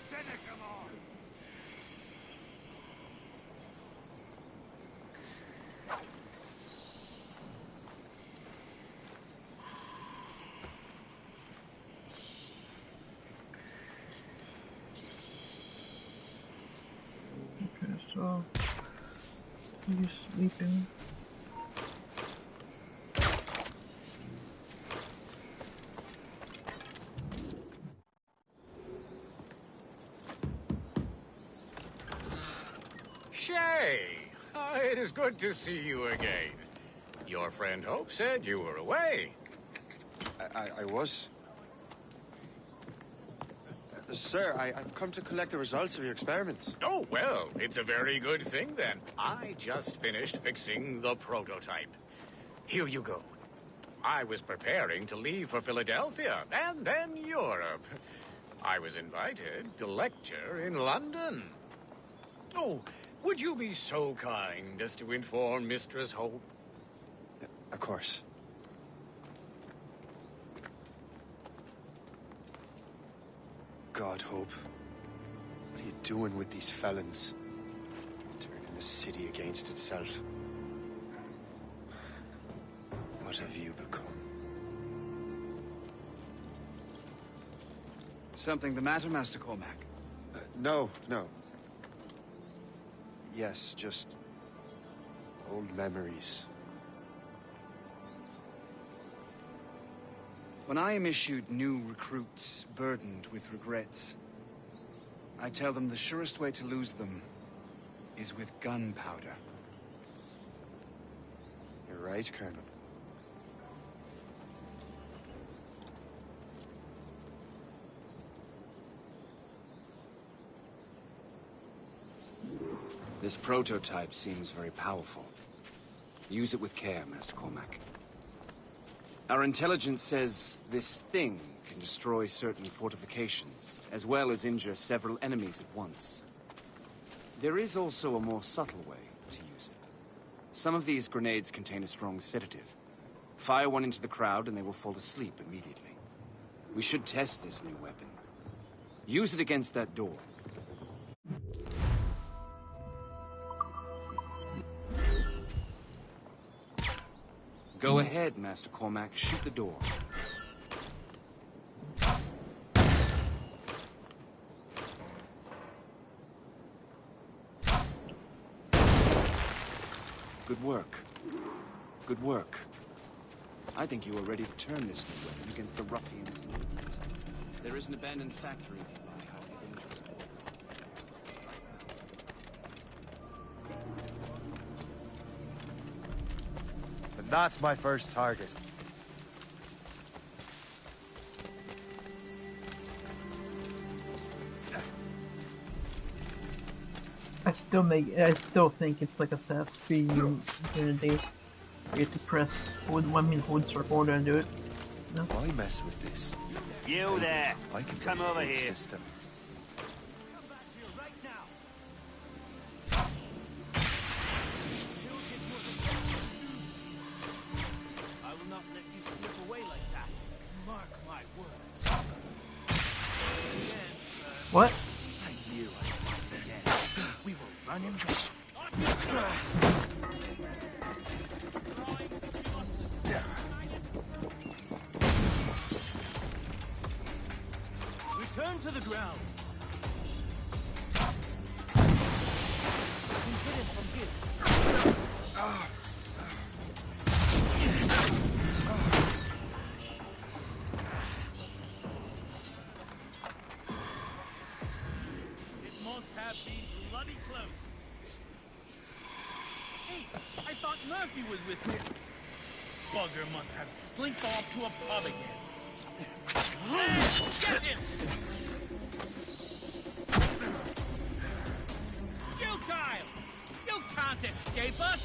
[SPEAKER 1] Finish him all!
[SPEAKER 14] Okay, so you sleeping?
[SPEAKER 19] Shay! It is good to see you again. Your friend Hope said you were away.
[SPEAKER 10] I was. Sir, I've come to collect the results of your experiments.
[SPEAKER 19] Oh, well, it's a very good thing then. I just finished fixing the prototype. Here you go. I was preparing to leave for Philadelphia and then Europe. I was invited to lecture in London. Oh, would you be so kind as to inform Mistress Hope?
[SPEAKER 10] Of course. God, Hope. What are you doing with these felons? Turning the city against itself. What have you become?
[SPEAKER 12] Something the matter, Master Cormac?
[SPEAKER 10] No. Yes, just old memories.
[SPEAKER 12] When I am issued new recruits burdened with regrets, I tell them the surest way to lose them is with gunpowder.
[SPEAKER 10] You're right, Colonel.
[SPEAKER 12] This prototype seems very powerful. Use it with care, Master Cormac. Our intelligence says this thing can destroy certain fortifications, as well as injure several enemies at once. There is also a more subtle way to use it. Some of these grenades contain a strong sedative. Fire one into the crowd and they will fall asleep immediately. We should test this new weapon. Use it against that door. Go ahead, Master Cormac. Shoot the door. Good work. Good work. I think you are ready to turn this new weapon against the ruffians and looters. There is an abandoned factory nearby. How dangerous it was.
[SPEAKER 10] And that's my first target.
[SPEAKER 14] I still think it's like a fast speed unity. You have to press hold circle to do it. No?
[SPEAKER 10] Why mess with this?
[SPEAKER 1] You there!
[SPEAKER 10] I can
[SPEAKER 1] Come over here.
[SPEAKER 10] System.
[SPEAKER 1] I will not let you slip away like that. Mark my words.
[SPEAKER 14] What?
[SPEAKER 1] I knew I would again. We will run him down. Return to the ground. We hit him from here. It must have been bloody close. Hey, I thought Murphy was with me. Bugger must have slinked off to a pub again. Get him! Futile! You can't escape us!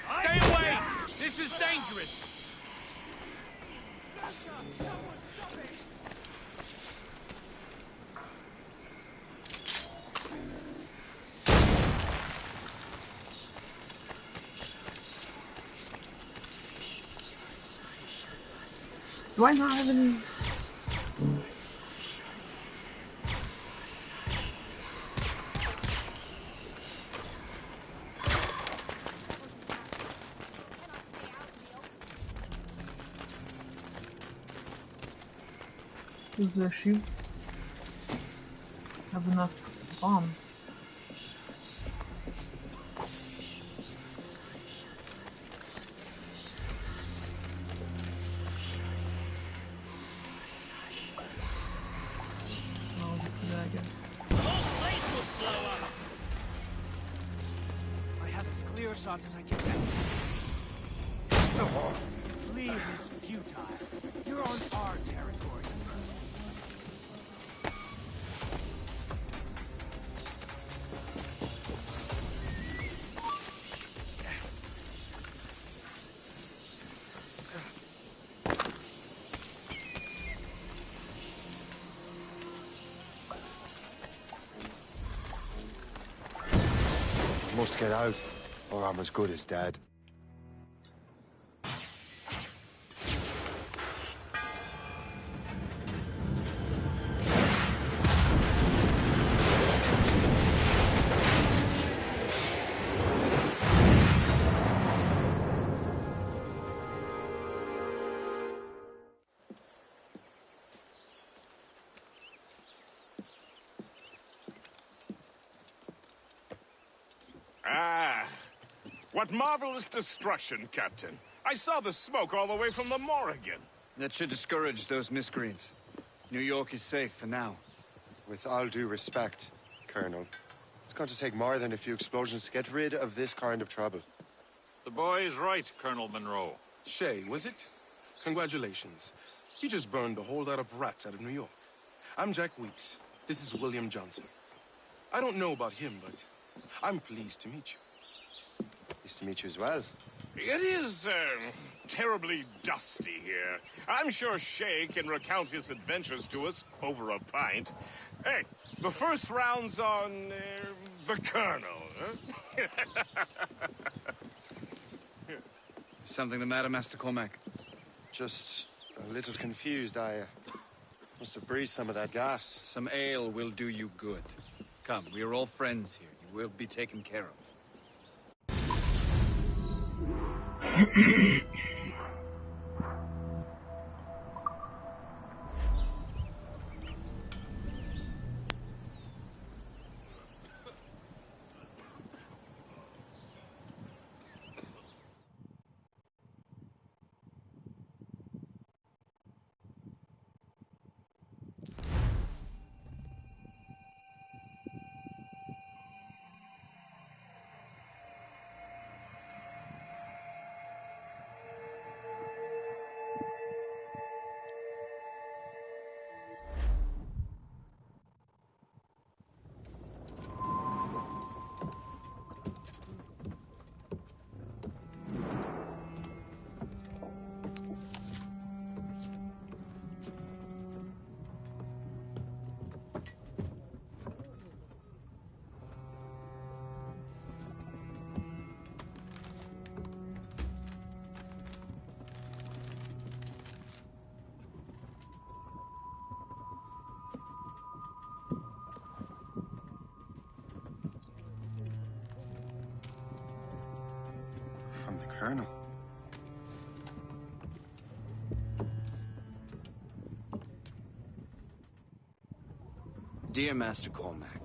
[SPEAKER 1] Stay away! This is dangerous!
[SPEAKER 14] Do I not have any? Does the shoot have enough bombs?
[SPEAKER 1] shot as I can get. Flee is futile. You're on our territory.
[SPEAKER 10] Must get out, or I'm as good as dead.
[SPEAKER 7] What marvelous destruction, Captain. I saw the smoke all the way from the Morrigan.
[SPEAKER 12] That should discourage those miscreants. New York is safe for now.
[SPEAKER 10] With all due respect, Colonel, it's going to take more than a few explosions to get rid of this kind of trouble.
[SPEAKER 20] The boy is right, Colonel Monroe.
[SPEAKER 21] Shay, was it? Congratulations. You just burned a whole lot of rats out of New York. I'm Jack Weeks. This is William Johnson. I don't know about him, but I'm pleased to meet you.
[SPEAKER 10] Pleased to meet you as well.
[SPEAKER 7] It is, terribly dusty here. I'm sure Shay can recount his adventures to us over a pint. Hey, the first round's on, the Colonel, huh?
[SPEAKER 12] Something the matter, Master Cormac?
[SPEAKER 10] Just a little confused. I must have breathed some of that gas.
[SPEAKER 12] Some ale will do you good. Come, we are all friends here. You will be taken care of.
[SPEAKER 10] From the Colonel.
[SPEAKER 12] Dear Master Cormac,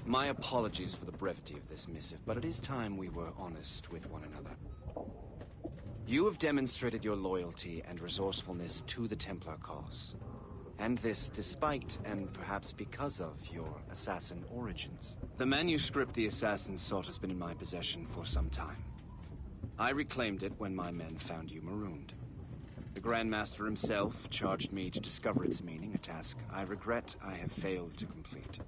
[SPEAKER 12] my apologies for the brevity of this missive, but it is time we were honest with one another. You have demonstrated your loyalty and resourcefulness to the Templar cause. And this despite, and perhaps because of, your assassin origins. The manuscript the assassin sought has been in my possession for some time. I reclaimed it when my men found you marooned. The Grand Master himself charged me to discover its meaning, a task I regret I have failed to complete.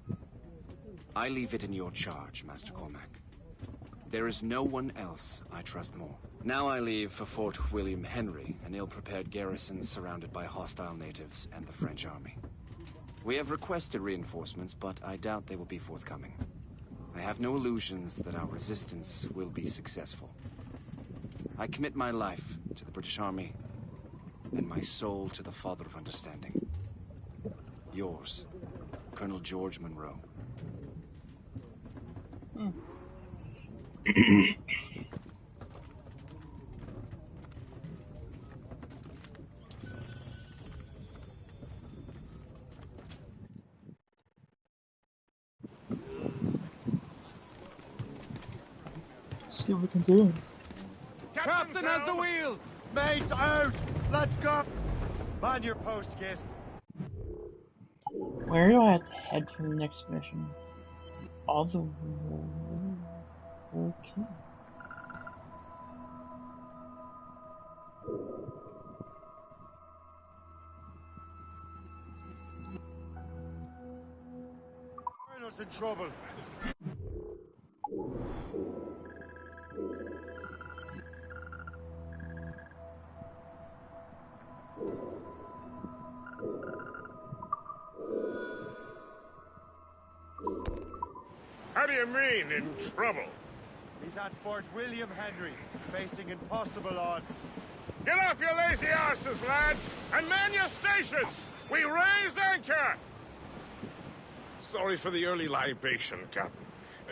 [SPEAKER 12] I leave it in your charge, Master Cormac. There is no one else I trust more. Now I leave for Fort William Henry, an ill-prepared garrison surrounded by hostile natives and the French army. We have requested reinforcements, but I doubt they will be forthcoming. I have no illusions that our resistance will be successful. I commit my life to the British Army, and my soul to the Father of Understanding. Yours, Colonel George Monroe.
[SPEAKER 14] See what we can do.
[SPEAKER 10] Captain has the wheel! Mates out! Let's go! Man your post, Gist.
[SPEAKER 14] Where do I have to head for the next mission? All the... Okay.
[SPEAKER 8] us in trouble.
[SPEAKER 7] How do you mean, in trouble?
[SPEAKER 8] He's at Fort William Henry, facing impossible odds.
[SPEAKER 7] Get off your lazy arses, lads, and man your stations! We raise anchor! Sorry for the early libation, Captain.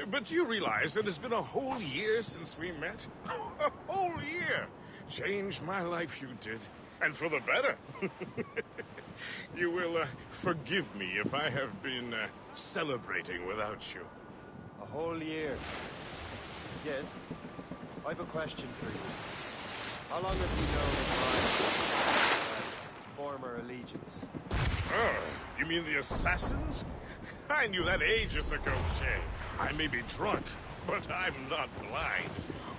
[SPEAKER 7] But do you realize it has been a whole year since we met? A whole year! Changed my life, you did. And for the better. You will forgive me if I have been celebrating without you.
[SPEAKER 10] A whole year. Yes, I've a question for you. How long have you known of my former allegiance?
[SPEAKER 7] Oh, you mean the assassins? I knew that ages ago, Shay. I may be drunk, but I'm not blind.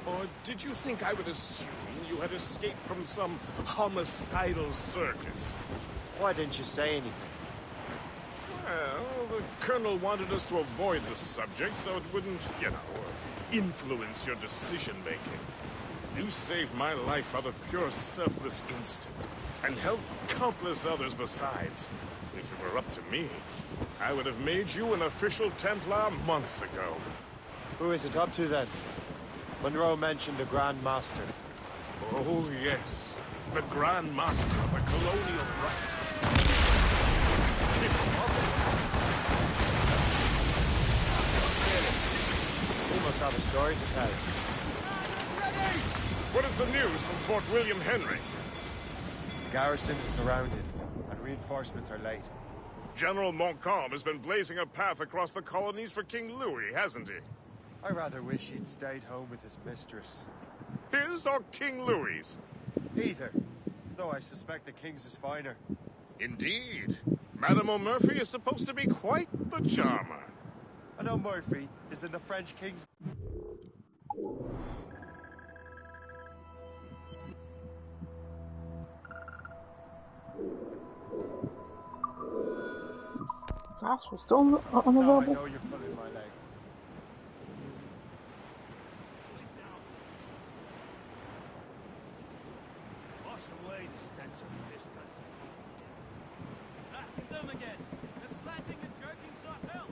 [SPEAKER 7] Or did you think I would assume you had escaped from some homicidal circus?
[SPEAKER 10] Why didn't you say anything?
[SPEAKER 7] Well, the Colonel wanted us to avoid the subject so it wouldn't, influence your decision-making. You saved my life out of pure selfless instinct, and helped countless others besides. If it were up to me, I would have made you an official Templar months ago.
[SPEAKER 10] Who is it up to, then? Monroe mentioned the Grand Master.
[SPEAKER 7] Oh, yes. The Grand Master of the Colonial Rite.
[SPEAKER 10] He must have a story to tell.
[SPEAKER 7] What is the news from Fort William Henry?
[SPEAKER 10] The garrison is surrounded, and reinforcements are late.
[SPEAKER 7] General Montcalm has been blazing a path across the colonies for King Louis, hasn't he?
[SPEAKER 10] I rather wish he'd stayed home with his mistress.
[SPEAKER 7] His or King Louis's?
[SPEAKER 10] Either, though I suspect the king's is finer.
[SPEAKER 7] Indeed. Madame O'Murphy is supposed to be quite the charmer.
[SPEAKER 10] And O'Murphy is in the French king's...
[SPEAKER 14] That's still unavailable?
[SPEAKER 10] No, I know you're pulling my leg.
[SPEAKER 1] Wash away the stench of fish guts. Back in them again. The slanting and jerking's not help.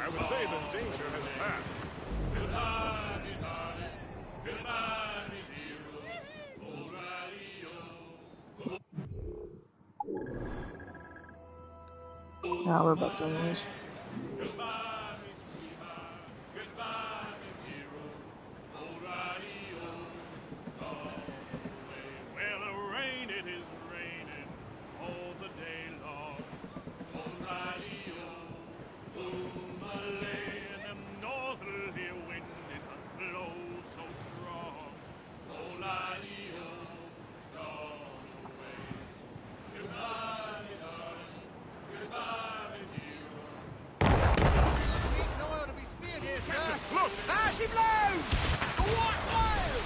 [SPEAKER 7] I would say the danger has passed.
[SPEAKER 14] Yeah, we're about to lose.
[SPEAKER 1] Well, rain, it is raining all the day long. And them northerly wind, it does blow so strong. Gone away. Goodbye, darling. Goodbye, dear.
[SPEAKER 4] No one ought to be speared here, sir.
[SPEAKER 7] Look!
[SPEAKER 4] Ah, she blows! The white whale!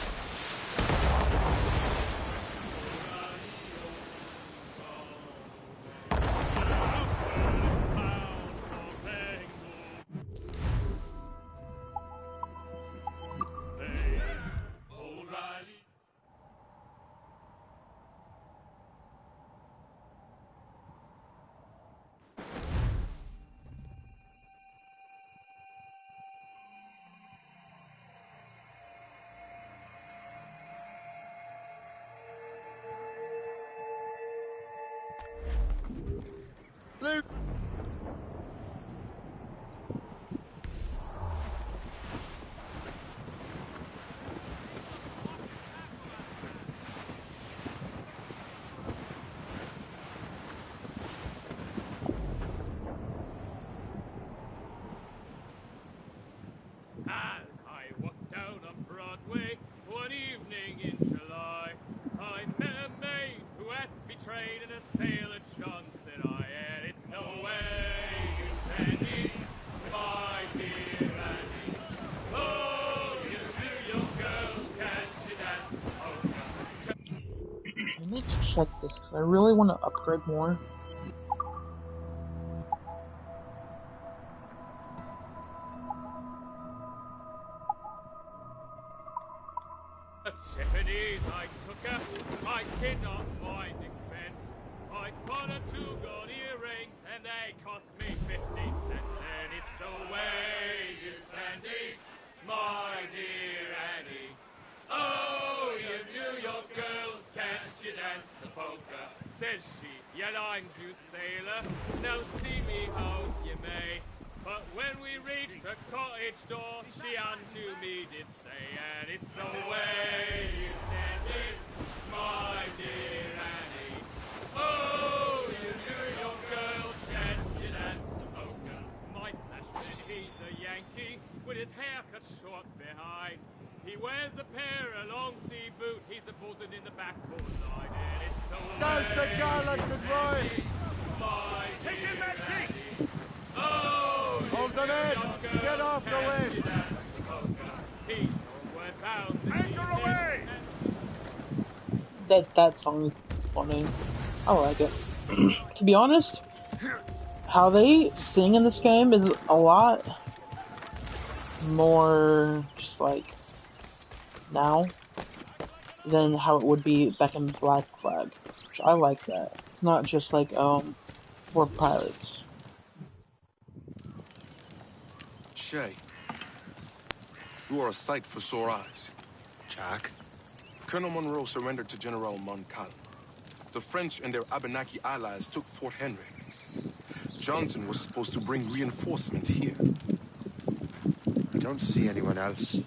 [SPEAKER 1] trade in a sailor Johnson. I had it so way, you Sandy, my dear Annie. Oh, you New York girls, can't you dance?
[SPEAKER 14] I need to check this because I really want to upgrade more.
[SPEAKER 1] Tiffany's I took her, I did not mind expense. I bought her 2 gold earrings and they cost me 15 cents. And it's away, you Sandy, my dear Annie. Oh, you New York girls, can't you dance the polka? Says she, you lime juice sailor, now see me how you may. But when we reached the cottage door, she unto me did say, and it's away, you Sandy, my dear Annie. Oh, you New York girls, can't you dance the polka? My flashman, he's a Yankee, with his hair cut short behind. He wears a pair of long sea boot, he's a buzzard in the backboard line, and it's away,
[SPEAKER 8] Does the gallants and royals!
[SPEAKER 1] my Take him, Messi! Oh,
[SPEAKER 8] hold them in! Get off the way!
[SPEAKER 1] Anchor away!
[SPEAKER 14] That song is funny. I like it. To be honest, how they sing in this game is a lot more just like now than how it would be back in Black Flag. I like that. It's not just like we're pirates.
[SPEAKER 21] Shay, you are a sight for sore eyes.
[SPEAKER 10] Jack?
[SPEAKER 21] Colonel Monroe surrendered to General Montcalm. The French and their Abenaki allies took Fort Henry. Johnson was supposed to bring reinforcements here.
[SPEAKER 10] I don't see anyone else.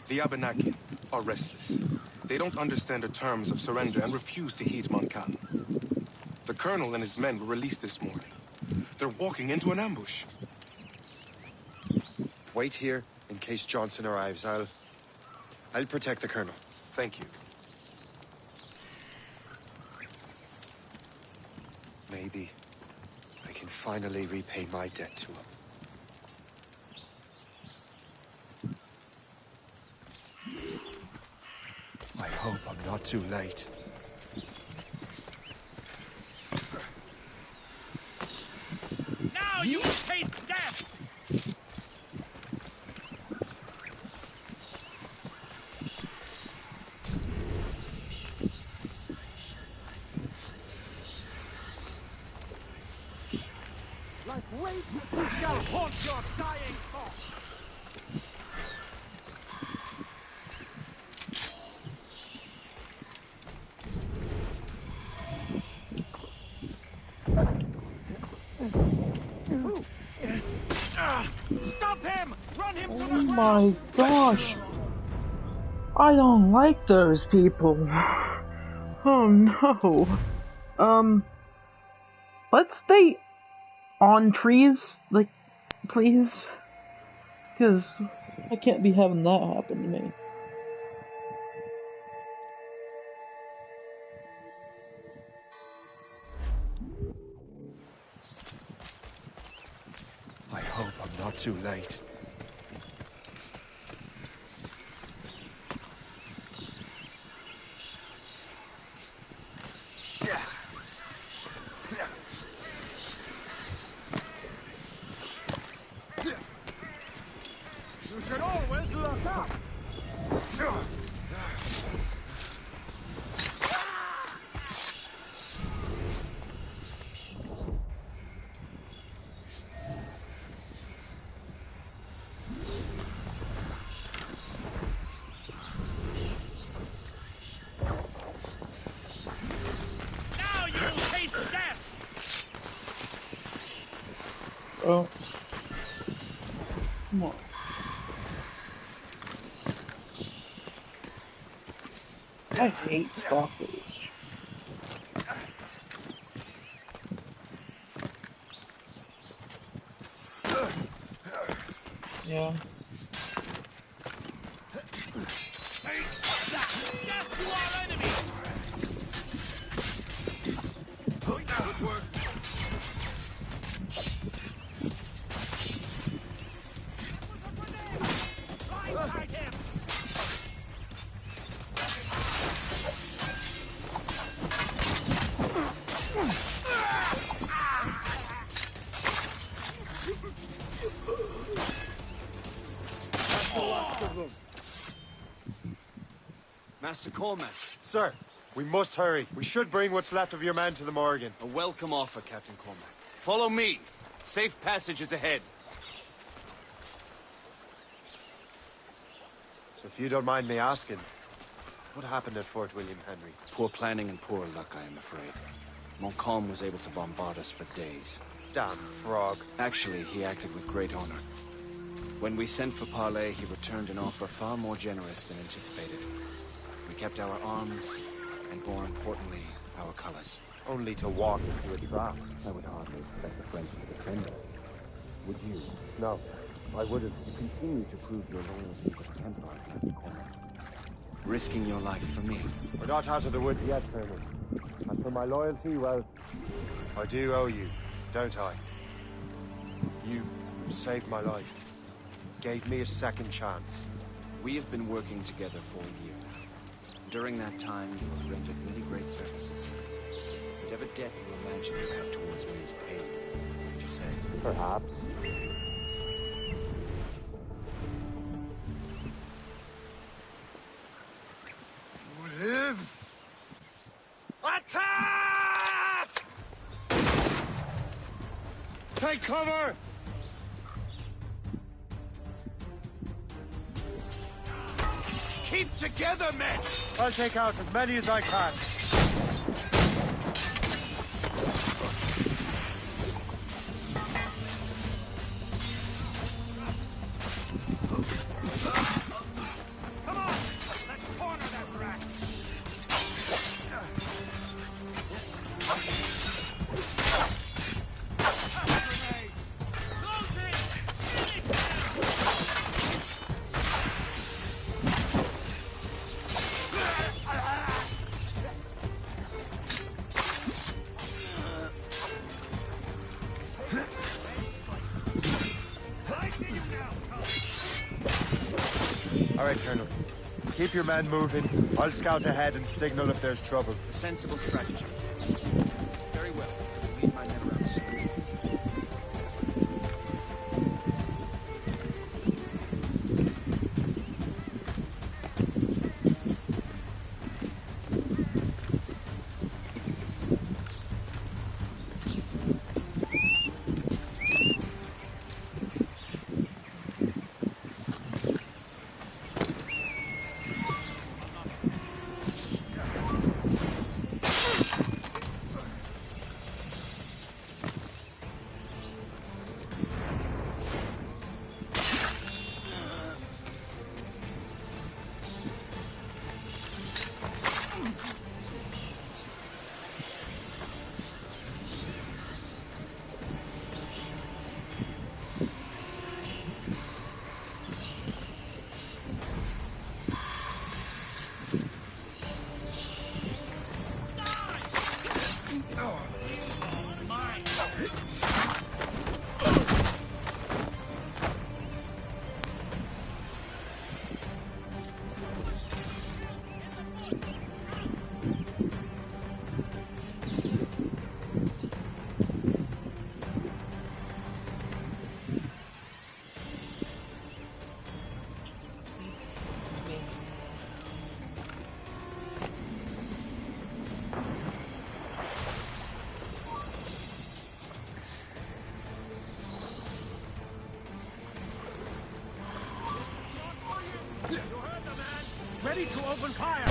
[SPEAKER 21] The Abenaki are restless. They don't understand the terms of surrender and refuse to heed Montcalm. The colonel and his men were released this morning. They're walking into an ambush.
[SPEAKER 10] Wait here in case Johnson arrives. I'll protect the colonel.
[SPEAKER 21] Thank you.
[SPEAKER 10] Maybe I can finally repay my debt to him. I hope I'm not too late.
[SPEAKER 1] Now you taste death!
[SPEAKER 16] Like weight, you shall haunt your dying thoughts.
[SPEAKER 1] Stop him! Run him to the
[SPEAKER 14] Oh my gosh! I don't like those people. Oh no. Let's stay on trees, like, please. Because I can't be having that happen to me.
[SPEAKER 10] I hope I'm not too late.
[SPEAKER 1] You should always look up! Now you will taste death!
[SPEAKER 14] Oh. Come on. I hate stalkers. Yeah.
[SPEAKER 1] Death to our enemies!
[SPEAKER 8] the last of them.
[SPEAKER 12] Master Cormac.
[SPEAKER 10] Sir, we must hurry. We should bring what's left of your men to the Morrigan.
[SPEAKER 12] A welcome offer, Captain Cormac. Follow me. Safe passage is ahead.
[SPEAKER 10] So if you don't mind me asking, what happened at Fort William Henry?
[SPEAKER 12] Poor planning and poor luck, I am afraid. Montcalm was able to bombard us for days.
[SPEAKER 10] Damn frog.
[SPEAKER 12] Actually, he acted with great honor. When we sent for parley, he returned an offer far more generous than anticipated. We kept our arms, and more importantly, our colors.
[SPEAKER 10] Only to walk
[SPEAKER 5] into a trap. I would hardly expect the French to defend us. Would you?
[SPEAKER 10] No, I wouldn't.
[SPEAKER 5] You continue to prove your loyalty to the Templars, Captain Cormac.
[SPEAKER 12] Risking your life for me.
[SPEAKER 10] We're not out of the woods yet,
[SPEAKER 5] Colonel. And for my loyalty, well...
[SPEAKER 10] I do owe you, don't I? You saved my life. Gave me a second chance.
[SPEAKER 12] We have been working together for a year now. During that time, you have rendered many great services. Whatever debt you imagine you have towards me is paid, would you say?
[SPEAKER 5] Perhaps.
[SPEAKER 10] You live!
[SPEAKER 8] Attack! Take cover!
[SPEAKER 12] Keep together, men!
[SPEAKER 10] I'll take out as many as I can.
[SPEAKER 1] Come on! Let's corner that rat!
[SPEAKER 10] All right, Colonel. Keep your men moving. I'll scout ahead and signal if there's trouble.
[SPEAKER 12] A sensible strategy. Very well. Lead my men around soon.
[SPEAKER 1] Ready to open fire!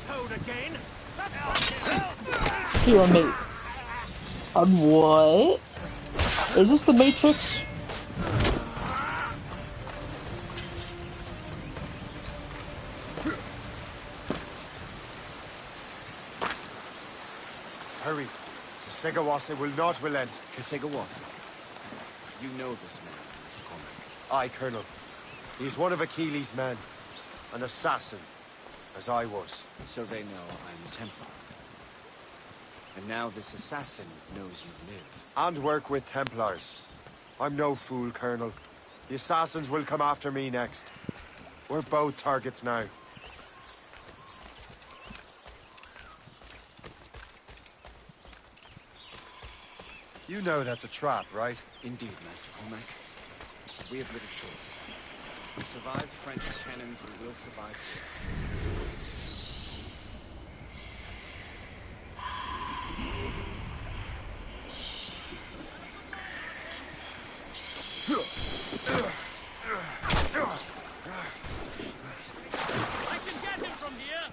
[SPEAKER 1] toad again.
[SPEAKER 14] Here, mate. What? Is this the Matrix?
[SPEAKER 10] Hurry. Kasegawase will not relent.
[SPEAKER 12] Kasegawase? You know this man, Mr. Cormac.
[SPEAKER 10] Aye, Colonel. He's one of Achilles' men. An assassin, as I was.
[SPEAKER 12] So they know I'm Templar. And now this assassin knows you live.
[SPEAKER 10] And work with Templars. I'm no fool, Colonel. The assassins will come after me next. We're both targets now. You know that's a trap, right?
[SPEAKER 12] Indeed, Master Cormac. We have little choice. We survived French cannons, we will survive this.
[SPEAKER 1] I can get him from here.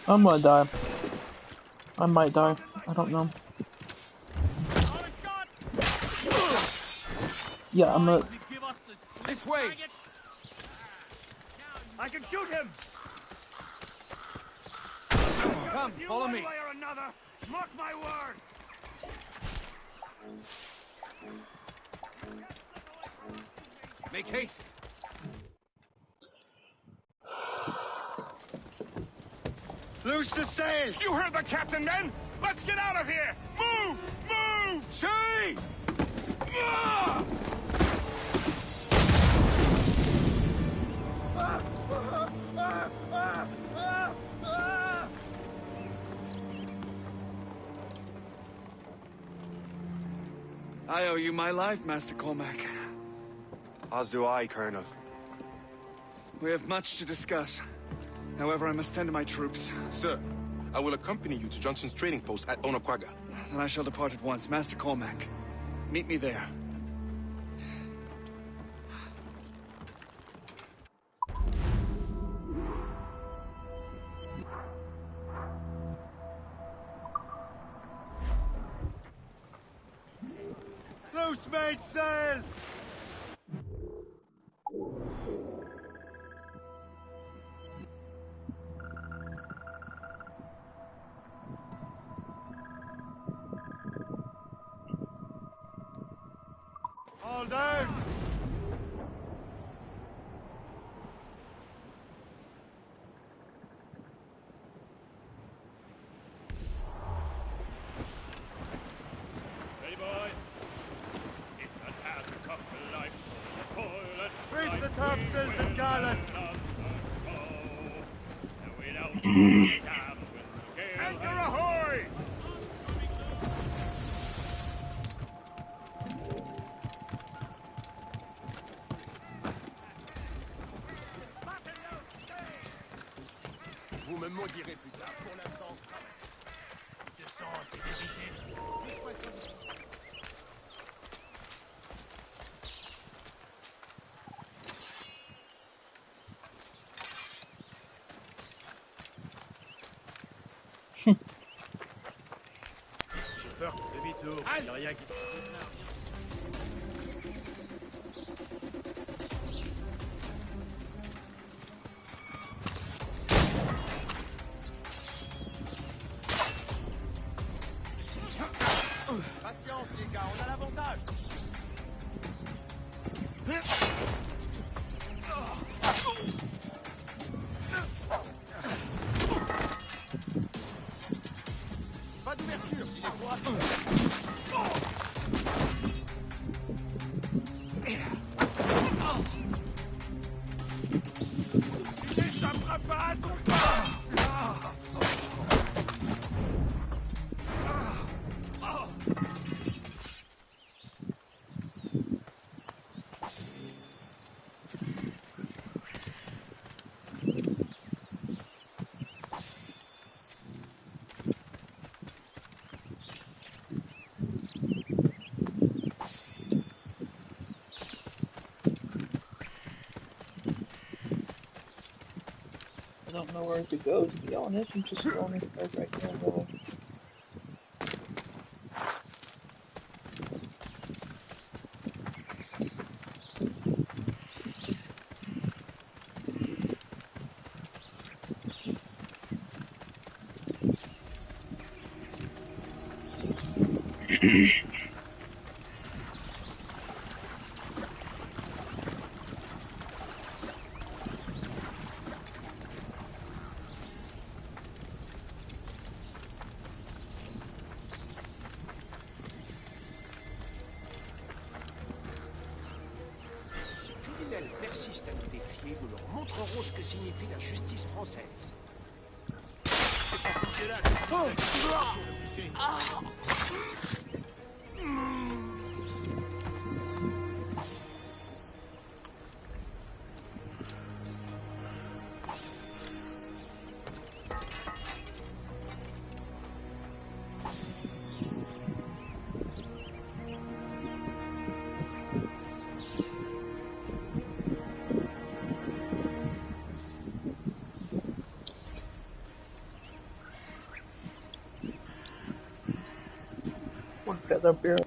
[SPEAKER 14] I'm gonna die. I might die. I don't know. Yeah, I'm gonna...
[SPEAKER 1] This way. I can shoot him. Come, follow me. One way or another. Mark my word. Make haste.
[SPEAKER 8] Loose the sails!
[SPEAKER 7] You heard the captain, men! Let's get out of here! Move! Move!
[SPEAKER 8] See!
[SPEAKER 7] Ah!
[SPEAKER 12] I owe you my life, Master Cormac.
[SPEAKER 10] As do I, Colonel.
[SPEAKER 12] We have much to discuss. However, I must tend to my troops.
[SPEAKER 21] Sir, I will accompany you to Johnson's trading post at Onapwaga.
[SPEAKER 12] Then I shall depart at once. Master Cormac, meet me there.
[SPEAKER 8] Loose made sails! All down!
[SPEAKER 1] Ready, boys? It's an agricultural life.
[SPEAKER 8] Reach the topsails and gallants!
[SPEAKER 7] Anchor ahoy!
[SPEAKER 1] Vous me maudirez plus tard. Pour l'instant, descends, sécurité. Chauffeur, demi-tour. Il n'y a rien qui...
[SPEAKER 8] Patience, les gars, on a l'avantage! Pas d'ouverture, il est droit!
[SPEAKER 1] Tu n'échapperas pas à ton pas!
[SPEAKER 14] I don't know where to go, to be honest. I'm just going this place right now, really.
[SPEAKER 16] Si criminels persistent à nous défier, nous leur montrerons ce que signifie la justice française.
[SPEAKER 14] Feather beer.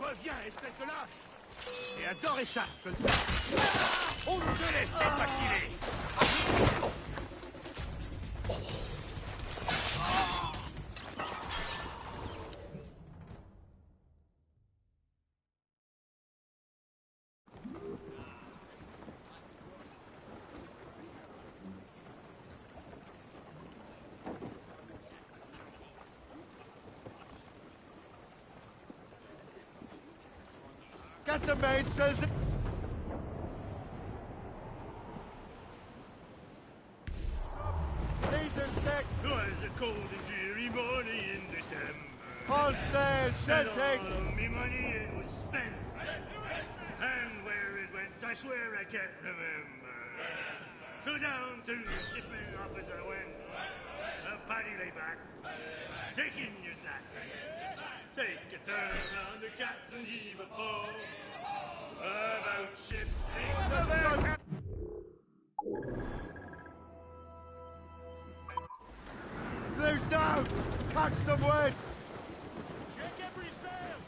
[SPEAKER 1] Reviens, espèce de lâche! J'ai adoré ça, je le sais! On ne te laisse pas filer!
[SPEAKER 8] Get the maid cells. Laser sticks.
[SPEAKER 1] It was a cold and dreary morning in December.
[SPEAKER 8] All sail, Celtic.
[SPEAKER 1] And all of me money it was spent. And where it went, I swear I can't remember. So down to the shipping office I went. A paddy lay back, taking your sack. Take a turn around the captain's heave a pole. About ships.
[SPEAKER 8] Blue's down. Catch some wind.
[SPEAKER 1] Check every sail.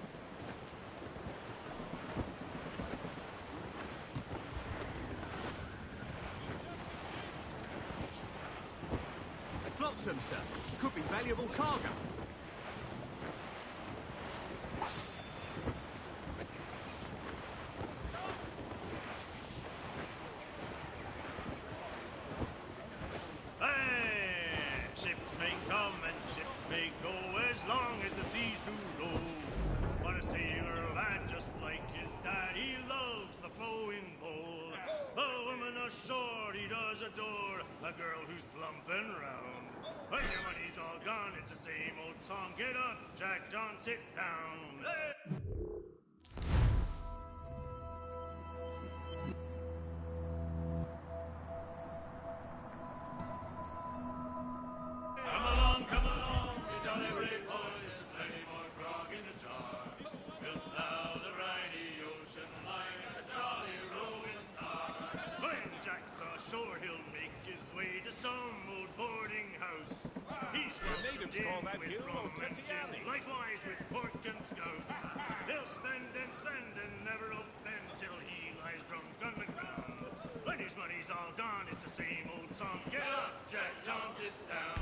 [SPEAKER 16] Flotsam, sir. Could be valuable cargo.
[SPEAKER 1] Ships may come and ships may go as long as the seas do roll. But a sailor lad just like his dad, he loves the flowing pole. A woman ashore he does adore, a girl who's plump and round. When your money's all gone, it's the same old song. Get up, Jack John, sit down. Come along, you jolly brave boys, there's plenty more grog in the jar. We'll plow the briny ocean line with a jolly roving tar. When Jack's ashore, he'll make his way to some old boarding house. He's welcomed in with rum and gin, likewise with pork and scouse. He'll spend and never open till he lies drunk on the ground. When his money's all gone, it's the same old song. Get up, Jack John, sit down.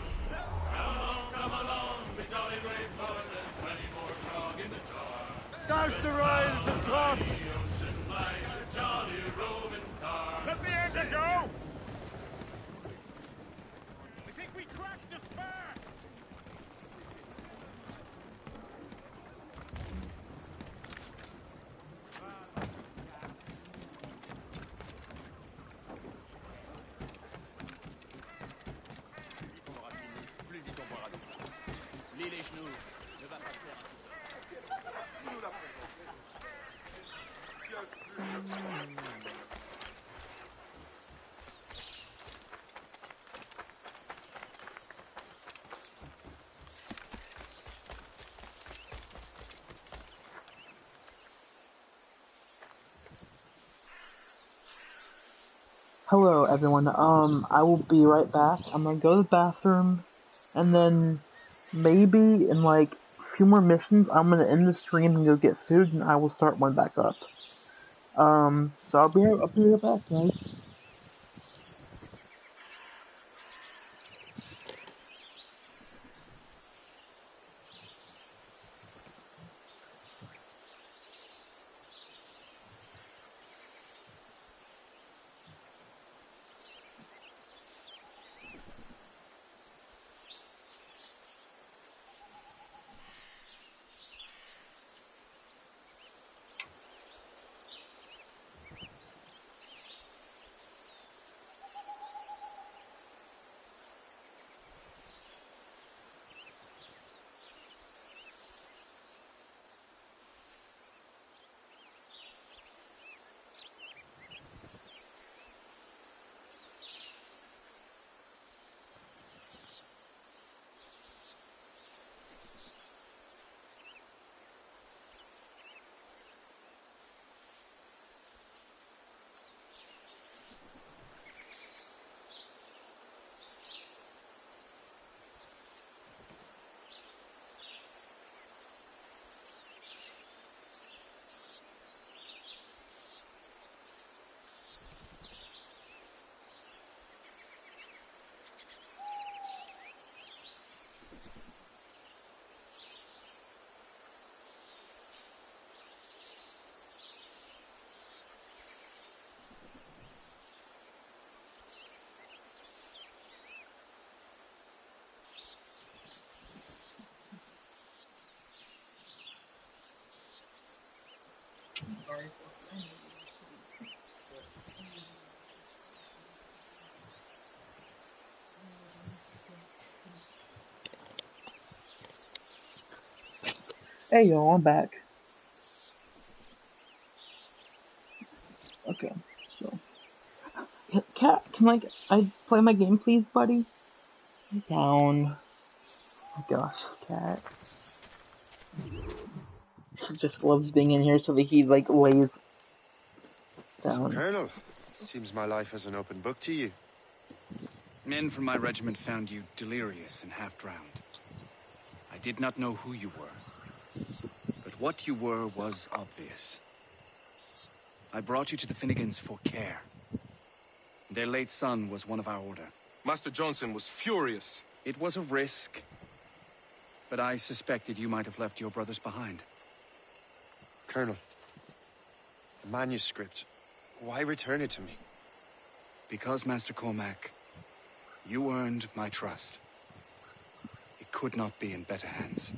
[SPEAKER 1] Come along, we jolly brave boys, there's plenty more grog in the jar.
[SPEAKER 8] Douse the royals and tops.
[SPEAKER 1] The ocean line, a jolly roving tar.
[SPEAKER 14] Hello, everyone. I will be right back. I'm gonna go to the bathroom, and then maybe in like a few more missions, I'm gonna end the stream and go get food, and I will start one back up. So I'll be right back, guys. Hey yo, I'm back. Okay, so Cat, can I play my game, please, buddy? Down. Oh my gosh, Cat. He just loves being in here, so that he like lays down.
[SPEAKER 10] So, Colonel, it seems my life is an open book to you.
[SPEAKER 12] Men from my regiment found you delirious and half-drowned. I did not know who you were, but what you were was obvious. I brought you to the Finnegans for care. Their late son was one of our order.
[SPEAKER 21] Master Johnson was furious.
[SPEAKER 12] It was a risk, but I suspected you might have left your brothers behind.
[SPEAKER 10] Colonel, the manuscript, why return it to me?
[SPEAKER 12] Because, Master Cormac, you earned my trust. It could not be in better hands.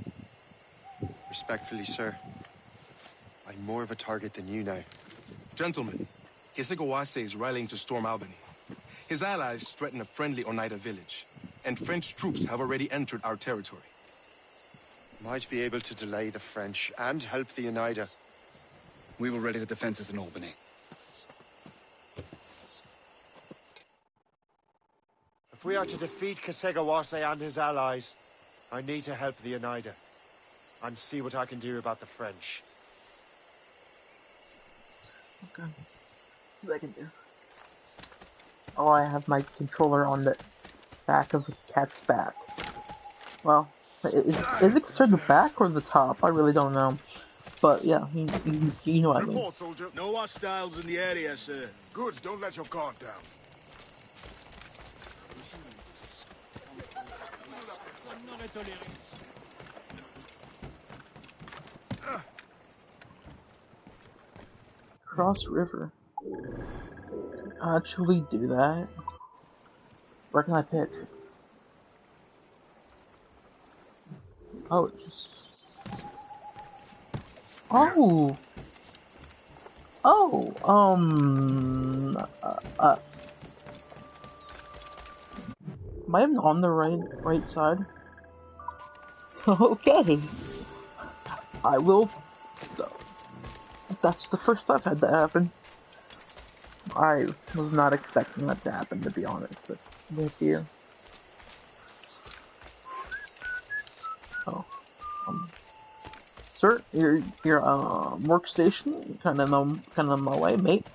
[SPEAKER 10] Respectfully, sir, I'm more of a target than you now.
[SPEAKER 21] Gentlemen, Kesegoase is rallying to storm Albany. His allies threaten a friendly Oneida village, and French troops have already entered our territory.
[SPEAKER 10] Might be able to delay the French and help the Oneida.
[SPEAKER 12] We will ready the defenses in Albany.
[SPEAKER 8] If we are to defeat Kesegawase and his allies, I need to help the Oneida and see what I can do about the French.
[SPEAKER 14] Okay. See what I can do. Oh, I have my controller on the back of the Cat's back. Well, is it considered the back or the top? I really don't know. But yeah, you know what I mean.
[SPEAKER 1] Report, soldier. No hostiles in the area, sir.
[SPEAKER 3] Good, don't let your guard down.
[SPEAKER 14] Cross River. Actually do that. Where can I pick? Oh, just... Oh! Oh, am I even on the right side? Okay. I will... That's the first I've had that happen. I was not expecting that to happen, to be honest, but with you. Oh. Sir, your workstation kind of on my way, mate.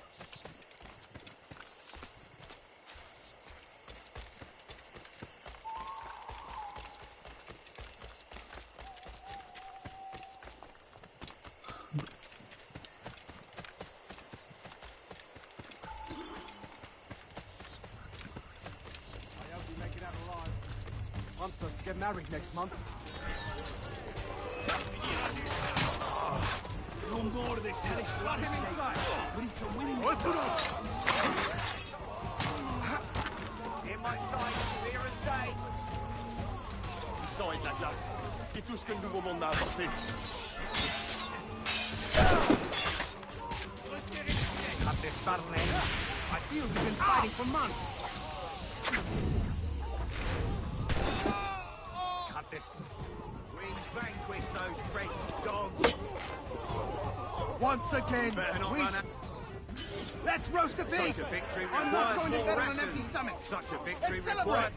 [SPEAKER 16] I'm supposed to get married next month. No more of this hellish Let him inside. We need to win him.
[SPEAKER 1] In my sight, clear as day. Du sang et de la glace. C'est tout ce que le nouveau monde m'a apporté.
[SPEAKER 16] Cut this battle name. I feel you've been fighting for months. Cut this.
[SPEAKER 1] We vanquish those wretched dogs.
[SPEAKER 16] Once again, let's roast a pig.
[SPEAKER 1] Such a victory
[SPEAKER 16] I'm not
[SPEAKER 1] requires
[SPEAKER 16] going to
[SPEAKER 1] more
[SPEAKER 16] bed on an
[SPEAKER 1] rations.
[SPEAKER 16] empty stomach.
[SPEAKER 1] Such a victory
[SPEAKER 16] Let's celebrate.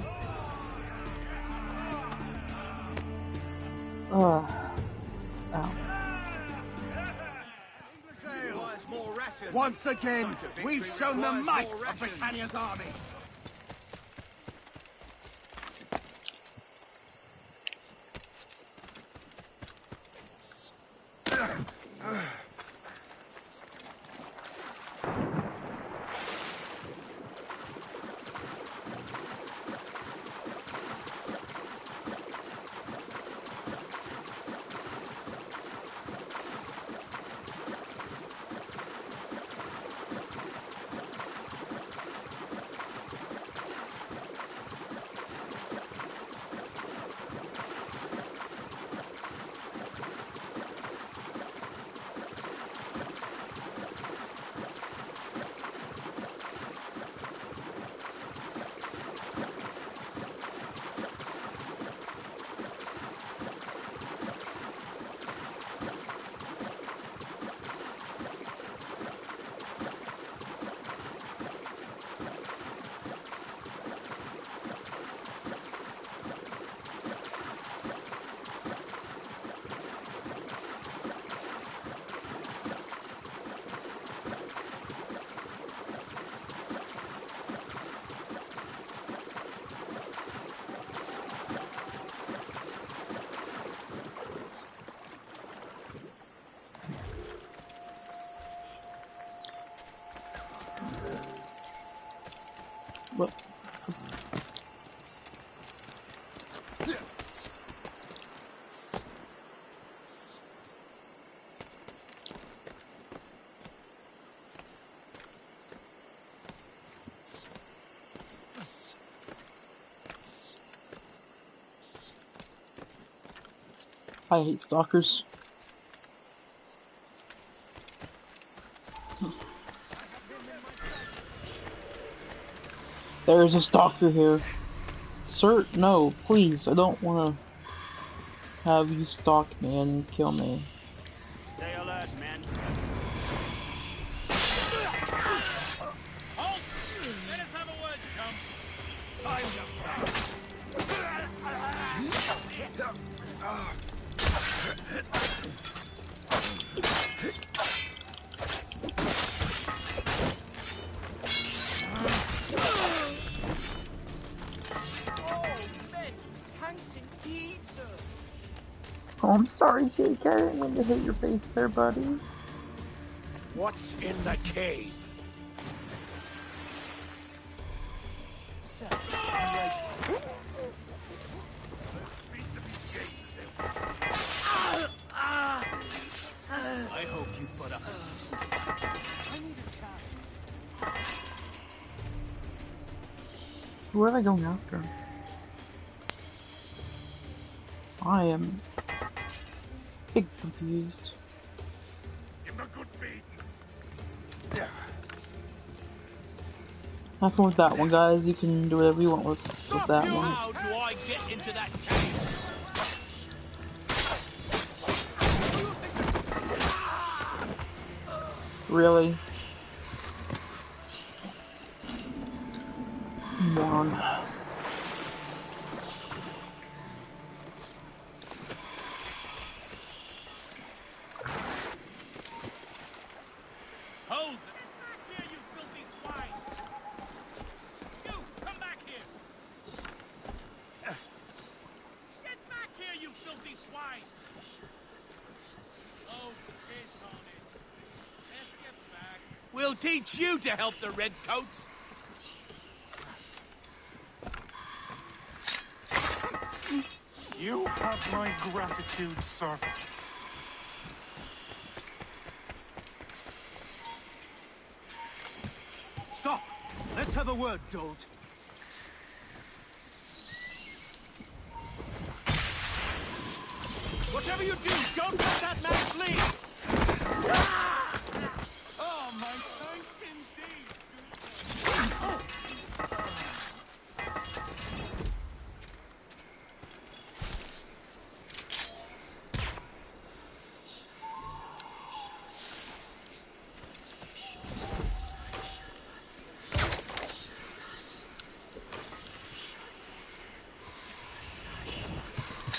[SPEAKER 14] Ow.
[SPEAKER 1] Requires more rations.
[SPEAKER 16] Once again,
[SPEAKER 1] Such a victory
[SPEAKER 16] we've shown the
[SPEAKER 1] requires
[SPEAKER 16] might
[SPEAKER 1] more
[SPEAKER 16] of
[SPEAKER 1] rations.
[SPEAKER 16] Britannia's armies.
[SPEAKER 14] What? I hate stalkers. There's a stalker here. Sir, no, please, I don't want to have you stalk me and kill me.
[SPEAKER 1] Stay alert, man.
[SPEAKER 16] Halt! Let us have a word, chum.
[SPEAKER 14] Oh, I'm sorry, Jake. I didn't mean to hit your face there, buddy.
[SPEAKER 16] What's in the cave? I hope you put up a decent fight. I need a chance.
[SPEAKER 14] Who are they going after? I am big confused.
[SPEAKER 1] Give him a good beating.
[SPEAKER 14] Have fun with that one, guys. You can do whatever you want with that one.
[SPEAKER 16] How do I get into that cave?
[SPEAKER 14] Really? Come on.
[SPEAKER 1] Hold! Get back here, you filthy swine! You, come back here! Get back here, you filthy swine! Oh, piss on it. Let's get back. We'll teach you to help the redcoats!
[SPEAKER 3] You have my gratitude, sir.
[SPEAKER 1] Stop! Let's have a word, Dolt. Whatever you do, don't let that man flee! Ah! Oh, my thanks indeed! Oh.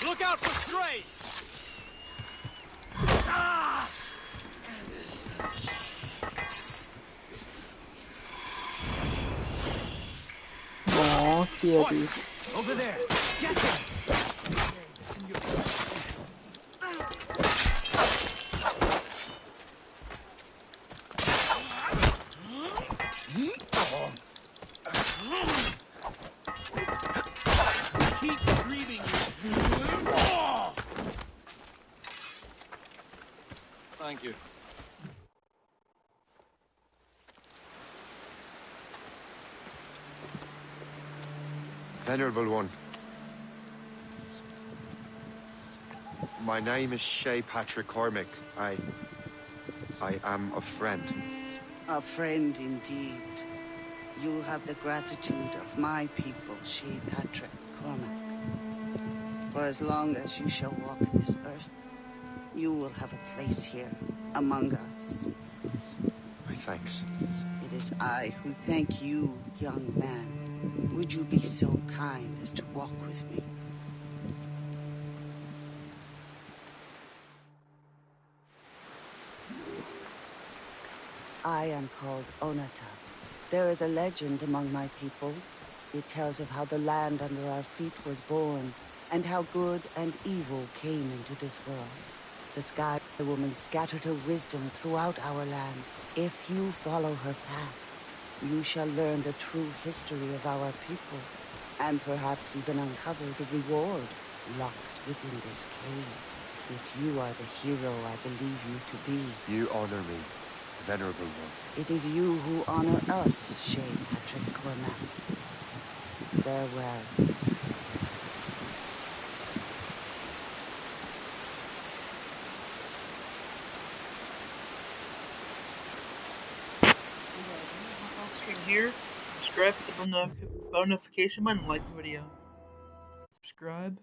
[SPEAKER 1] Look out for strays! Ah!
[SPEAKER 14] Aw, kitty.
[SPEAKER 1] Over there! Get him! Keep breathing, you...
[SPEAKER 20] Thank you.
[SPEAKER 10] Venerable One. My name is Shay Patrick Cormac. I am a friend.
[SPEAKER 2] A friend indeed. You have the gratitude of my people, Shay Patrick Cormac. For as long as you shall walk this earth, you will have a place here, among us.
[SPEAKER 10] My thanks.
[SPEAKER 2] It is I who thank you, young man. Would you be so kind as to walk with me? I am called Onata. There is a legend among my people. It tells of how the land under our feet was born, and how good and evil came into this world. The Sky Woman scattered her wisdom throughout our land. If you follow her path, you shall learn the true history of our people, and perhaps even uncover the reward locked within this cave. If you are the hero I believe you to be.
[SPEAKER 10] You honor me, Venerable One.
[SPEAKER 2] It is you who honor us, Shay Patrick Cormac. Farewell.
[SPEAKER 14] Here, subscribe, hit the bell notification button, and like the video. Subscribe.